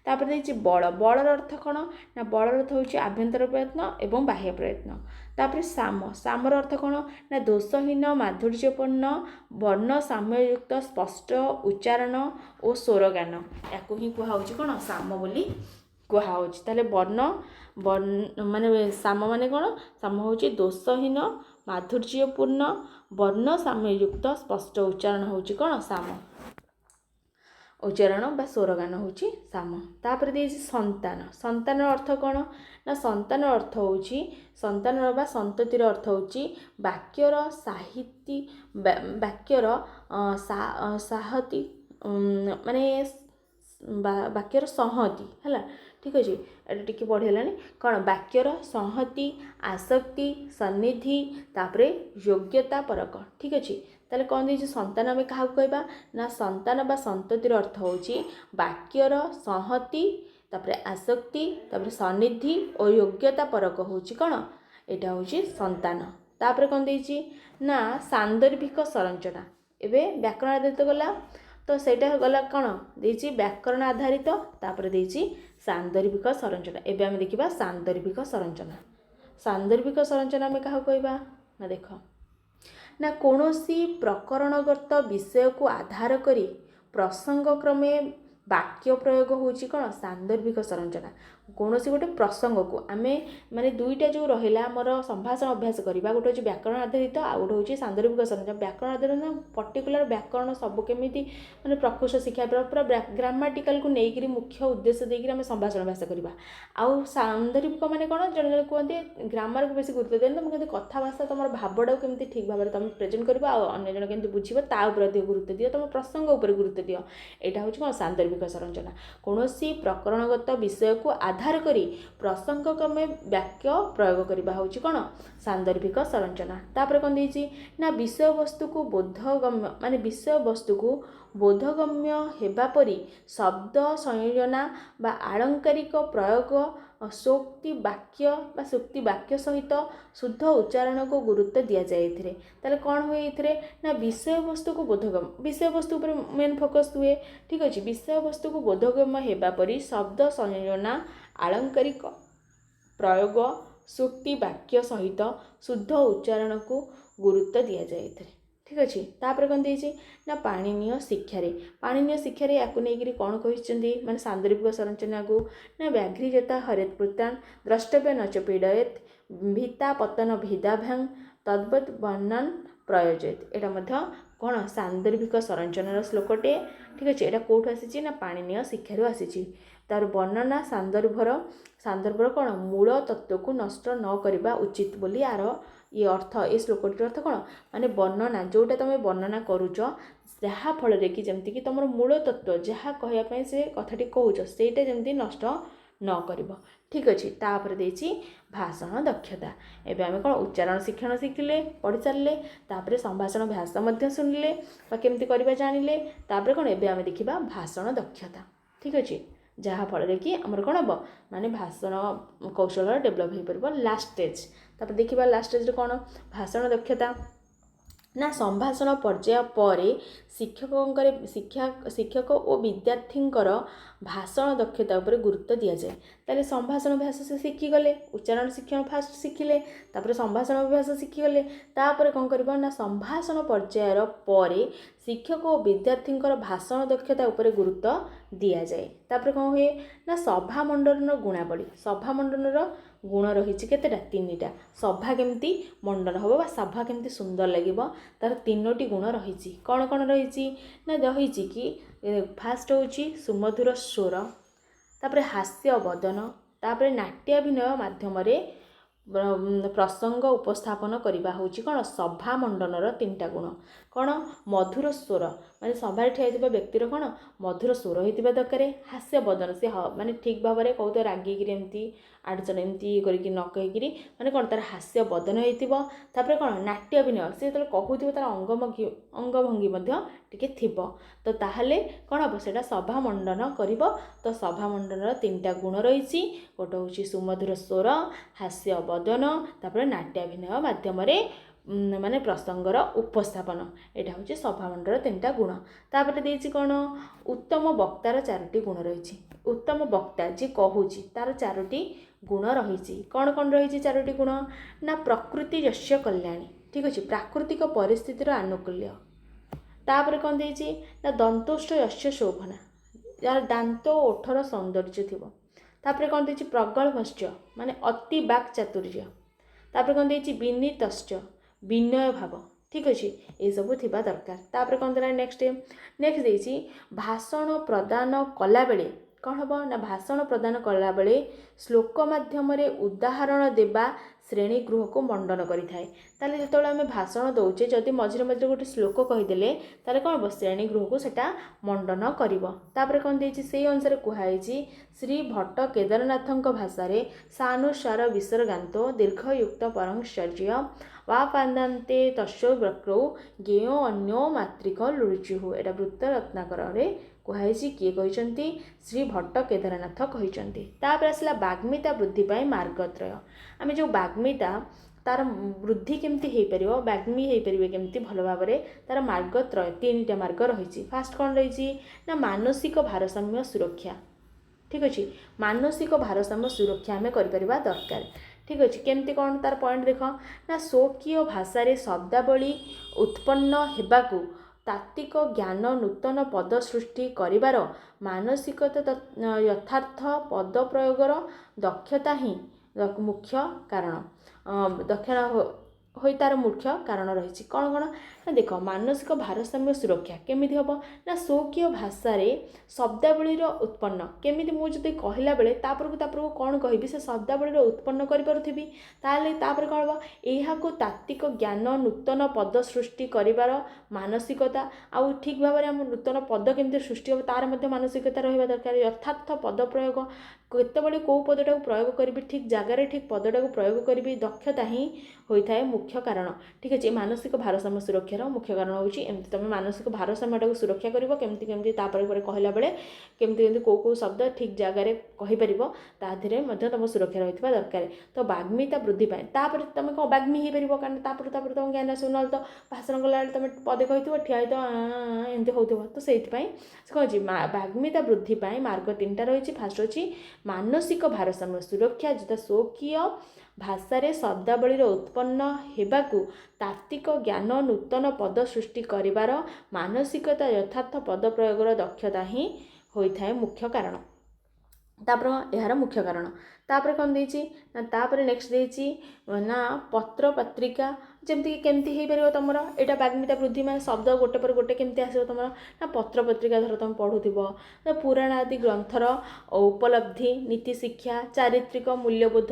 तापर देछि बल। बलर अर्थ कौन ना बलर अर्थ हूँ आभ्यंतर प्रयत्न एवं बाह्य प्रयत्न। तापर साम। सामर अर्थ कौन ना दोषहीन माधुर्यपूर्ण वर्ण साम्ययुक्त स्पष्ट उच्चारण और स्वर ज्ञान। या ही कहुच्छे कौन साम बोली कहुच्छे। ताले वर्ण माने साम माने कौन साम हूँ दोषहीन माधुर्यपूर्ण वर्ण साम्ययुक्त स्पष्ट उच्चारण हूँ कौन साम उच्चारण बा स्वरगान हूँ साम। तापर देछि संतान। संतान अर्थ कौन ना संतान अर्थ हूँ संतान बा संततिर अर्थ हूँ वाक्यर साहित्य वाक्यर साहति माने वाक्यर संहति है। ठीक अच्छे। ये टी बढ़ीगला कौन वाक्यर संहति आसक्ति सन्निधि तापर योग्यता परक। ठीक अच्छे। ताले कौन देछि संतान आम क्या कहबा ना संतान बा संततिर अर्थ हूँ वाक्यर संहति तापर आसक्ति तापर सन्निधि और योग्यता परक हूँ कौन यहाँ हूँ संतान। तापर कौन देछि ना सांदर्भिक संरचना। एवं व्याकरण आधारित गला तो सेटा गला कौन देछि व्याकरण आधारित तापर देछि सांदर्भिक संरचना। एवं आम देखा सांदर्भिक संरचना। सांदर्भिक संरचना आम क्या कहबा ना देख ना कौनसी प्रकरणगत विषय को आधार करी प्रसंग क्रमे वाक्य प्रयोग होची कौन सांदर्भिक संरचना। कौनसी गोटे प्रसंग को आम माने दुईटा जो रहा आमर संभाषण अभ्यास करवा गोटे हूँ व्याकरण आधारित आ गोटे हूँ सांदर्भिक संरचना व्याकरण आधारित पर्टिकुलर व्याकरण सब केमी माने प्रकृष्ट शिक्षा पूरा ग्रामाटिकाल को लेकर मुख्य उद्देश्य देकर आम संभाषण अभ्यास करवा आउ सांदर्भिक माने कौन जड़े जड़े कहते ग्रामर को बेसी गुरुत्व देना तुम कथाभाषा तुम भावटा को केमती ठीक भाव में तुम प्रेजेंट कर अन्य जन केमती बुझे तापर अधिक गुरुत्व दियो तुम प्रसंग उपर गुरुत्व दियो यहाँ हूँ कौन सांदर्भिक संरचना कौन प्रकरणगत विषय को आधार करी प्रसंग क्रमे वाक्य प्रयोग करवा हूँ कौन सांदर्भिक संरचना तापर कौन देती ना विषय वस्तु को बोधगम्य माने विषय वस्तु को बोधगम्य हेबा परी शब्द संयोजना बा आलंकारिक प्रयोग सूक्ति वाक्य सहित शुद्ध उच्चारण को गुरुत्व दि जाए ताले कौन हुए ये ना विषय वस्तु को बोधगम्य विषय वस्तु पर मेन फोकस हुए ठीक अच्छे विषय वस्तु को बोधगम्य हेबा परी शब्द संयोजना आलंकारिक प्रयोग सूक्ति वाक्य सहित शुद्ध उच्चारण को गुरुत्व दि जाए ठीक अच्छे तापर कौन देती ना पाणिनीय शिक्षा या कौन कहते माने सांदर्भिक संरचना को ना व्याघ्रिजता हरेत कृतान द्रष्टव्य नच पीड़यत भिता पतन भेदाभ्यांग तद्वत वर्णन प्रयोजित यहाँ कौन सांदर्भिक संरचनार श्लोकटे ठीक अच्छे यहाँ कौट आसी ना पाणिनीय शिक्षारू आसी तार वर्णना सांदर्भर कौन मूल तत्व को नष्ट न करवा उचित बोली यार ये अर्थ ये श्लोकटीर अर्थ कौन माने वर्णना जोटा तुम वर्णना करुच जहाँ फल कि जमती कि तुम मूल तत्व जहाँ कहवाई से कथाटी कहूच सेटा जमती नष्ट न कर ठीक अच्छे तापर देछि भाषण दक्षता एवं आम कौन उच्चारण शिक्षण शिखिले पढ़ी सारे तापर संभाषण भाषा शुणिले केमती करवा जानिले तापर कौन एवं आम देखा भाषण दक्षता ठीक अच्छे जहाँ फल कि आमर कौन हम माने भाषण कौशल डेभलप हो पार लास्ट स्टेज तापर देखा लास्ट स्टेज कौन भाषण दक्षता ना संभाषण पर्याय पर शिक्षक और विद्यार्थींकर भाषण दक्षता उपर गुरुत्व दि जाए ताले संभाषण अभ्यास से शिखिगले उच्चारण शिक्षण फास्ट शिखिले तापर संभाषण अभ्यास शिखिगले तापर कौन करबा ना संभाषण पर्यायर पर शिक्षक और विद्यार्थींकर भाषण दक्षता उपर गुरुत्व दि जाए तापर कौन हुए ना सभा मंडलर गुणावली सभा मंडलर गुण रही केतेटा तीनिटा सभा केमती मंडन हम बा सभा केमती सुंदर लगे तार तीनोटी गुण रही कौन कौन रही ना रही कि फास्ट हूँ सुमधुर स्वर तापर हास्य बदन तापर नाट्याभिनय माध्यम प्रसंग उपस्थापन करवा हूँ कौन सभा मंडनर तीनटा गुण कौन मधुर स्वर माने सभा ठिया व्यक्तिर कौन मधुर स्वर होता दरकार हास्य बदन से माने ठीक भाव में कौत रागिक एमती आड़चन एमती करके न कहीकि माने कौन तार हास्य बदन होपर कौन नाट्य अभिनय सी जो कहूँ तार अंगभंगी टिके थिबो तो ताहले कौन हम से सभा मंडन कर तो सभा मंडन तीनटा गुण रही गोटे हूँ सुमधुर स्वर हास्य बदन तापर नाट्याभिनय माध्यम माने प्रसंगर उपस्थापन यहाँ हूँ सभामंडल तीनटा गुण तापर देछि कौन उत्तम वक्तार चारोटी गुण रही उत्तम वक्ता जी कहूँ तार चारोटी गुण रही कौन कौन रही चारोटी गुण ना प्रकृति यस्य कल्याणी ठीक अच्छे प्राकृतिक परिस्थितिर आनुकूल्य तापर कौन देछि ना दंतोष्ठ यस्य शोभना यार दांत ओठर सौंदर्य थी तापर कौन देछि प्रगल्भश्च माने अति वाक् चातुर्य तापर कौन देछि विनीतश्च विनय भाव ठीक अच्छे ये सब थिबा दरकार तापर कौन देला नेक्स्ट देछि भाषण प्रदान कला बेले कौन हम ना भाषण प्रदान कला बेले श्लोक माध्यम उदाहरण देवा श्रेणी गृह को मंडन करें ताले जो आम भाषण दौचे जदि मझे मझे गोटे श्लोक कहीदेले ताले कौन हम श्रेणी गृह को सेटा मंडन कर कौन देछि से अनुसार कहुई श्री भट्ट केदारनाथ भाषा सानुसार विसर्गान्तो दीर्घयुक्त परंश्चर्य वापान्ते तस्व वक्रौ ज्ञेयो अन्यो मातृक लुचुहु एटा वृत्त रत्नाकर कहुई किए कहते श्री भट्ट केदारनाथ कहते तापर आसला वाग्मिता वृद्धि मार्गत्रय आम जो वाग्मिता तार वृद्धि केमती हो पार वाग्मी हो पारे केमती भल भाव में तार मार्गत्रय तीनटा मार्ग रही फास्ट कौन रही ना मानसिक भारसाम्य सुरक्षा ठीक अच्छे मानसिक भारसाम्य सुरक्षा आम कर दरकार ठीक अच्छे केमती कौन तार पॉइंट देख ना स्वकीय भाषा शब्दावली उत्पन्न होगाकू ତାତ୍ତ୍ୱିକ ଜ୍ଞାନ ନୂତନ ପଦ ସୃଷ୍ଟି କରିବାର ମାନସିକତା ଯଥାର୍ଥ ପଦ ପ୍ରୟୋଗର ଦକ୍ଷତା ହିଁ ମୁଖ୍ୟ କାରଣ ଦକ୍ଷତା ହୋଇ ତାର ମୁଖ୍ୟ କାରଣ ରହିଛି। କ'ଣ କ'ଣ ନା ଦେଖ, ମାନସିକ ଭାରସାମ୍ୟ ସୁରକ୍ଷା କେମିତି ହେବ ନା ସ୍ୱକୀୟ ଭାଷାରେ ଶବ୍ଦାବଳୀର ଉତ୍ପନ୍ନ କେମିତି, ମୁଁ ଯଦି କହିଲା ବେଳେ ତାପରକୁ କ'ଣ କହିବି ସେ ଶବ୍ଦାବଳୀର ଉତ୍ପନ୍ନ କରିପାରୁଥିବି, ତାହେଲେ ତାପରେ କ'ଣ ହେବ, ଏହାକୁ ତାତ୍ତ୍ୱିକ ଜ୍ଞାନ ନୂତନ ପଦ ସୃଷ୍ଟି କରିବାର ମାନସିକତା, ଆଉ ଠିକ୍ ଭାବରେ ଆମ ନୂତନ ପଦ କେମିତି ସୃଷ୍ଟି ହେବ ତାର ମଧ୍ୟ ମାନସିକତା ରହିବା ଦରକାର। ଯଥାର୍ଥ ପଦ ପ୍ରୟୋଗ, କେତେବେଳେ କେଉଁ ପଦଟାକୁ ପ୍ରୟୋଗ କରିବି, ଠିକ୍ ଜାଗାରେ ଠିକ୍ ପଦଟାକୁ ପ୍ରୟୋଗ କରିବି, ଦକ୍ଷତା ହିଁ ହୋଇଥାଏ ମୁଖ୍ୟ କାରଣ। ଠିକ୍ ଅଛି, ମାନସିକ ଭାରସାମ୍ୟ ସୁରକ୍ଷାର ମୁଖ୍ୟ କାରଣ ହେଉଛି ଏମିତି। ତୁମେ ମାନସିକ ଭାରସାମ୍ୟଟାକୁ ସୁରକ୍ଷା କରିବ କେମିତି ତାପରେ କହିଲା ବେଳେ କେମିତି କେଉଁ ଶବ୍ଦ ଠିକ୍ ଜାଗାରେ କହିପାରିବ, ତା ଦେହରେ ମଧ୍ୟ ତୁମ ସୁରକ୍ଷା ରହିଥିବା ଦରକାର। ତ ବାଗ୍ମିତା ବୃଦ୍ଧି ପାଇଁ ତାପରେ ତୁମେ କ'ଣ ବାଗ୍ମୀ ହେଇପାରିବ, କାରଣ ତାପରେ ତୁମ ଜ୍ଞାନ ଆସିବ। ନହେଲେ ତ ଭାଷଣ କଲାବେଳେ ତୁମେ ପଦେ କହିଥିବ ଠିଆ ହେଇଥିବ ଏମିତି ହେଉଥିବ। ତ ସେଇଥିପାଇଁ ସେ କ'ଣ ଅଛି, ବାଗ୍ମିତା ବୃଦ୍ଧି ପାଇଁ ମାର୍ଗ 3ଟା ରହିଛି। ଫାଷ୍ଟ ହେଉଛି ମାନସିକ ଭାରସାମ୍ୟ ସୁରକ୍ଷା, ଯଥା ସ୍ୱକୀୟ ଭାଷାରେ ଶବ୍ଦାବଳୀର ଉତ୍ପନ୍ନ ହେବାକୁ ତାତ୍ତ୍ୱିକ ଜ୍ଞାନ ନୂତନ ପଦ ସୃଷ୍ଟି କରିବାର ମାନସିକତା ଯଥାର୍ଥ ପଦ ପ୍ରୟୋଗର ଦକ୍ଷତା ହିଁ ହୋଇଥାଏ ମୁଖ୍ୟ କାରଣ। ତାପରେ ଏହାର ମୁଖ୍ୟ କାରଣ ତାପରେ କ'ଣ ଦେଇଛି ନା ତାପରେ ନେକ୍ସଟ ଦେଇଛି ନା ପତ୍ର ପତ୍ରିକା ଯେମିତିକି କେମିତି ହେଇପାରିବ ତୁମର ଏଇଟା ବାଗ୍ମିତା ବୃଦ୍ଧି, ମାନେ ଶବ୍ଦ ଗୋଟେ ପରେ ଗୋଟେ କେମିତି ଆସିବ ତୁମର ନା ପତ୍ର ପତ୍ରିକା ଧର ତୁମେ ପଢ଼ୁଥିବ, ପୁରାଣ ଆଦି ଗ୍ରନ୍ଥର ଉପଲବ୍ଧି ନୀତି ଶିକ୍ଷା ଚାରିତ୍ରିକ ମୂଲ୍ୟବୋଧ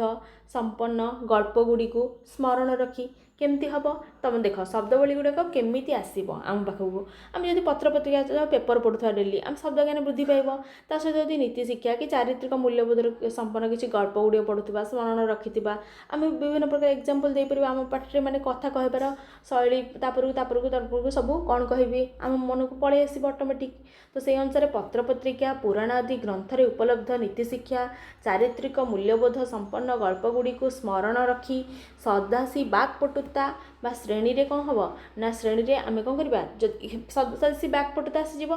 ସମ୍ପନ୍ନ ଗଳ୍ପ ଗୁଡ଼ିକୁ ସ୍ମରଣ ରଖି କେମିତି ହେବ, ତୁମେ ଦେଖ ଶବ୍ଦବଳୀ ଗୁଡ଼ାକ କେମିତି ଆସିବ ଆମ ପାଖକୁ। ଆମେ ଯଦି ପତ୍ରପତ୍ରିକା ପେପର ପଢ଼ୁଥିବା ଡେଲି ଆମ ଶବ୍ଦ ଜ୍ଞାନ ବୃଦ୍ଧି ପାଇବ। ତା ସହିତ ଯଦି ନୀତି ଶିକ୍ଷା କି ଚାରିତ୍ରିକ ମୂଲ୍ୟବୋଧର ସମ୍ପନ୍ନ କିଛି ଗଳ୍ପ ଗୁଡ଼ିକ ପଢ଼ୁଥିବା ସ୍ମରଣ ରଖିଥିବା, ଆମେ ବିଭିନ୍ନ ପ୍ରକାର ଏକ୍ଜାମ୍ପଲ୍ ଦେଇପାରିବା। ଆମ ପାଟିରେ ମାନେ କଥା କହିବାର ଶୈଳୀ ତାପରକୁ ସବୁ କ'ଣ କହିବି ଆମ ମନକୁ ପଳେଇ ଆସିବ ଅଟୋମେଟିକ୍। ତ ସେଇ ଅନୁସାରେ ପତ୍ରପତ୍ରିକା ପୁରାଣ ଆଦି ଗ୍ରନ୍ଥରେ ଉପଲବ୍ଧ ନୀତି ଶିକ୍ଷା ଚାରିତ୍ରିକ ମୂଲ୍ୟବୋଧ ସମ୍ପନ୍ନ ଗଳ୍ପ ଗୁଡ଼ିକୁ ସ୍ମରଣ ରଖି ସଦାସି ବାକ୍ପଟୁତା ବା ଶ୍ରେଣୀରେ କ'ଣ ହେବ ନା ଶ୍ରେଣୀରେ ଆମେ କ'ଣ କରିବା, ଯଦି ସଦାସି ବାକ୍ପଟୁତା ଆସିଯିବ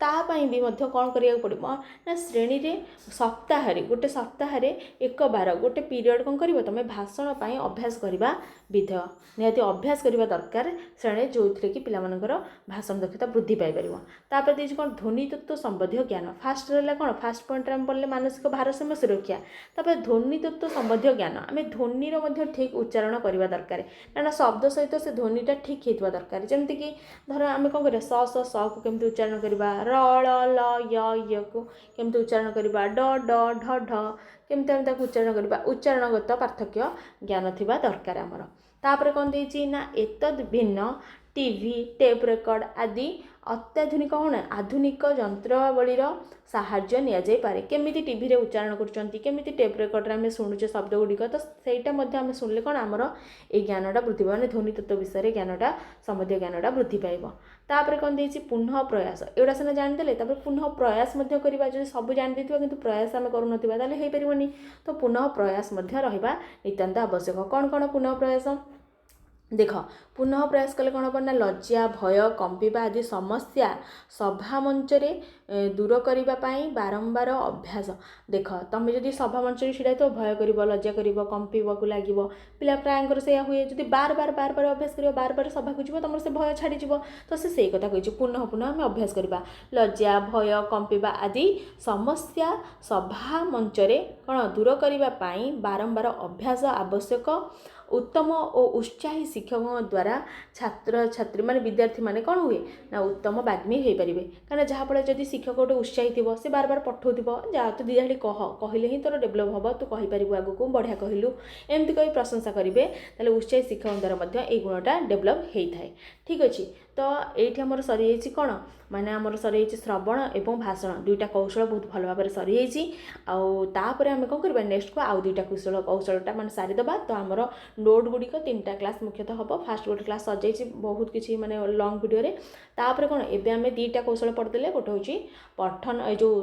ତା ପାଇଁ ବି ମଧ୍ୟ କ'ଣ କରିବାକୁ ପଡ଼ିବ ନା ଶ୍ରେଣୀରେ ଗୋଟେ ସପ୍ତାହରେ ଏକ ବାର ଗୋଟେ ପିରିୟଡ଼ କ'ଣ କରିବ, ତୁମେ ଭାଷଣ ପାଇଁ ଅଭ୍ୟାସ କରିବା ବିଧେୟ ନିହାତି ଅଭ୍ୟାସ କରିବା ଦରକାର ଶ୍ରେଣୀ, ଯେଉଁଥିରେ କି ପିଲାମାନଙ୍କର ଭାଷଣ ଦକ୍ଷତା ବୃଦ୍ଧି ପାଇପାରିବ। ତାପରେ ଦେଇଛି କ'ଣ ଧ୍ୱନିତତ୍ତ୍ୱ ସମ୍ବନ୍ଧୀୟ ଜ୍ଞାନ। ଫାଷ୍ଟ ରହିଲା କ'ଣ, ଫାଷ୍ଟ ପଏଣ୍ଟରେ ଆମେ ପଢ଼ିଲେ ମାନସିକ ଭାରସାମ୍ୟ ସୁରକ୍ଷା। ତାପରେ ଧ୍ୱନିତତ୍ତ୍ୱ ସମ୍ବନ୍ଧୀୟ ଜ୍ଞାନ, ଆମେ ଧ୍ୱନିର ମଧ୍ୟ ଠିକ୍ ଉଚ୍ଚାରଣ କରିବା ଦରକାର, କାରଣ ଶବ୍ଦ ସହିତ ସେ ଧ୍ୱନିଟା ଠିକ୍ ହେଇଥିବା ଦରକାର। ଯେମିତିକି ଧର ଆମେ କ'ଣ କରିବା ସକୁ କେମିତି ଉଚ୍ଚାରଣ କରିବା, ର ଳ ଲ ୟକୁ କେମିତି ଉଚ୍ଚାରଣ କରିବା, ଡ ଡ ଢ ଢ କେମିତି ଆମେ ତାକୁ ଉଚ୍ଚାରଣ କରିବା, ଉଚ୍ଚାରଣଗତ ପାର୍ଥକ୍ୟ ଜ୍ଞାନ ଥିବା ଦରକାର ଆମର। ତାପରେ କ'ଣ ଦେଇଛି ନା ଏତଦ୍ ଭିନ୍ନ ଟିଭି ଟେପ୍ ରେକର୍ଡ଼ ଆଦି ଅତ୍ୟାଧୁନିକ କ'ଣ ଆଧୁନିକ ଯନ୍ତ୍ରାବଳୀର ସାହାଯ୍ୟ ନିଆଯାଇପାରେ। କେମିତି ଟିଭିରେ ଉଚ୍ଚାରଣ କରୁଛନ୍ତି, କେମିତି ଟେପ୍ ରେକର୍ଡ଼ରେ ଆମେ ଶୁଣୁଛେ ଶବ୍ଦ ଗୁଡ଼ିକ, ତ ସେଇଟା ମଧ୍ୟ ଆମେ ଶୁଣିଲେ କ'ଣ ଆମର ଏଇ ଜ୍ଞାନଟା ବୃଦ୍ଧି ପାଇବ, ମାନେ ଧ୍ୱନିତତ୍ତ୍ୱ ବିଷୟରେ ଜ୍ଞାନଟା ସମ୍ବନ୍ଧୀୟ ଜ୍ଞାନଟା ବୃଦ୍ଧି ପାଇବ। ତାପରେ କ'ଣ ଦେଇଛି ପୁନଃ ପ୍ରୟାସ, ଏଗୁଡ଼ା ସିନା ଜାଣିଦେଲେ ତାପରେ ପୁନଃ ପ୍ରୟାସ ମଧ୍ୟ କରିବା। ଯଦି ସବୁ ଜାଣିଦେଇଥିବା କିନ୍ତୁ ପ୍ରୟାସ ଆମେ କରୁନଥିବା ତାହେଲେ ହେଇପାରିବନି। ତ ପୁନଃ ପ୍ରୟାସ ମଧ୍ୟ ରହିବା ନିତାନ୍ତ ଆବଶ୍ୟକ। କ'ଣ ପୁନଃ ପ୍ରୟାସ ଦେଖ, ପୁନଃ ପ୍ରୟାସ କଲେ କ'ଣ ହେବ ନା ଲଜ୍ଜା ଭୟ କମ୍ପିବା ଆଦି ସମସ୍ୟା ସଭା ମଞ୍ଚରେ ଦୂର କରିବା ପାଇଁ ବାରମ୍ବାର ଅଭ୍ୟାସ। ଦେଖ ତୁମେ ଯଦି ସଭା ମଞ୍ଚରେ ଛିଡ଼ା ହେଇଥିବ ଭୟ କରିବ, ଲଜ୍ଜା କରିବ, କମ୍ପିବାକୁ ଲାଗିବ, ପିଲା ପ୍ରାୟଙ୍କର ସେଇଆ ହୁଏ। ଯଦି ବାର ବାର ଅଭ୍ୟାସ କରିବ, ବାର ସଭାକୁ ଯିବ, ତୁମର ସେ ଭୟ ଛାଡ଼ିଯିବ। ତ ସେ ସେଇ କଥା କହିଛି, ପୁନଃ ଆମେ ଅଭ୍ୟାସ କରିବା। ଲଜ୍ଜା ଭୟ କମ୍ପିବା ଆଦି ସମସ୍ୟା ସଭା ମଞ୍ଚରେ କ'ଣ ଦୂର କରିବା ପାଇଁ ବାରମ୍ବାର ଅଭ୍ୟାସ ଆବଶ୍ୟକ। ଉତ୍ତମ ଓ ଉତ୍ସାହୀ ଶିକ୍ଷକଙ୍କ ଦ୍ୱାରା ଛାତ୍ରଛାତ୍ରୀ ମାନେ ବିଦ୍ୟାର୍ଥୀମାନେ କ'ଣ ହୁଏ ନା ଉତ୍ତମ ବାଗ୍ମୀ ହୋଇପାରିବେ। କାରଣ ଯାହାଫଳରେ ଯଦି ଶିକ୍ଷକ ଗୋଟେ ଉତ୍ସାହୀ ଥିବ, ସେ ବାର ପଠଉଥିବ, ଯାହା ତୁ ଦିଧାଡ଼ି କହିଲେ ହିଁ ତୋର ଡେଭଲପ୍ ହେବ, ତୁ କହିପାରିବୁ ଆଗକୁ, ବଢ଼ିଆ କହିଲୁ, ଏମିତି କହି ପ୍ରଶଂସା କରିବେ, ତାହେଲେ ଉତ୍ସାହୀ ଶିକ୍ଷକଙ୍କ ଦ୍ୱାରା ମଧ୍ୟ ଏଇ ଗୁଣଟା ଡେଭଲପ୍ ହେଇଥାଏ। ଠିକ୍ ଅଛି, ତ ଏଇଠି ଆମର ସରିଯାଇଛି କ'ଣ ମାନେ ଆମର ସରିଯାଇଛି ଶ୍ରବଣ ଏବଂ ଭାଷଣ ଦୁଇଟା କୌଶଳ ବହୁତ ଭଲ ଭାବରେ ସରିଯାଇଛି। ଆଉ ତାପରେ ଆମେ କ'ଣ କରିବା ନେକ୍ସଟକୁ ଆଉ ଦୁଇଟା କୌଶଳଟା ମାନେ ସାରିଦେବା। ତ ଆମର ନୋଟ୍ ଗୁଡ଼ିକ 3ଟା କ୍ଲାସ୍ ମୁଖ୍ୟତଃ ହେବ। ଫାଷ୍ଟ ଗୋଟେ କ୍ଲାସ୍ ସରିଯାଇଛି ବହୁତ କିଛି ମାନେ ଲଙ୍ଗ୍ ଭିଡ଼ିଓରେ। ତାପରେ କ'ଣ ଏବେ ଆମେ 2ଟା କୌଶଳ ପଢ଼ିଦେଲେ, ଗୋଟେ ହେଉଛି ପଠନ, ଏଇ ଯେଉଁ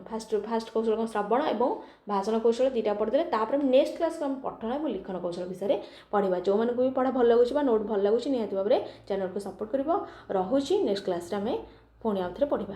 ଫାଷ୍ଟ କୌଶଳ କ'ଣ ଶ୍ରବଣ ଏବଂ ଭାଷଣ କୌଶଳ 2ଟା ପଢ଼ିଦେଲେ। ତାପରେ ନେକ୍ସଟ କ୍ଲାସ୍କୁ ଆମେ ପଠନ ଏବଂ ଲିଖନ କୌଶଳ ବିଷୟରେ ପଢ଼ିବା। ଯେଉଁମାନଙ୍କୁ ବି ପଢ଼ା ଭଲ ଲାଗୁଛି ବା ନୋଟ୍ ଭଲ ଲାଗୁଛି ନିହାତି ଭାବରେ ଚ୍ୟାନେଲକୁ ସପୋର୍ଟ କରିବ। ରହୁଛି, ନେକ୍ସଟ କ୍ଲାସ୍ରେ ଆମେ ପୁଣି ଆଉ ଥରେ ପଢ଼ିବା।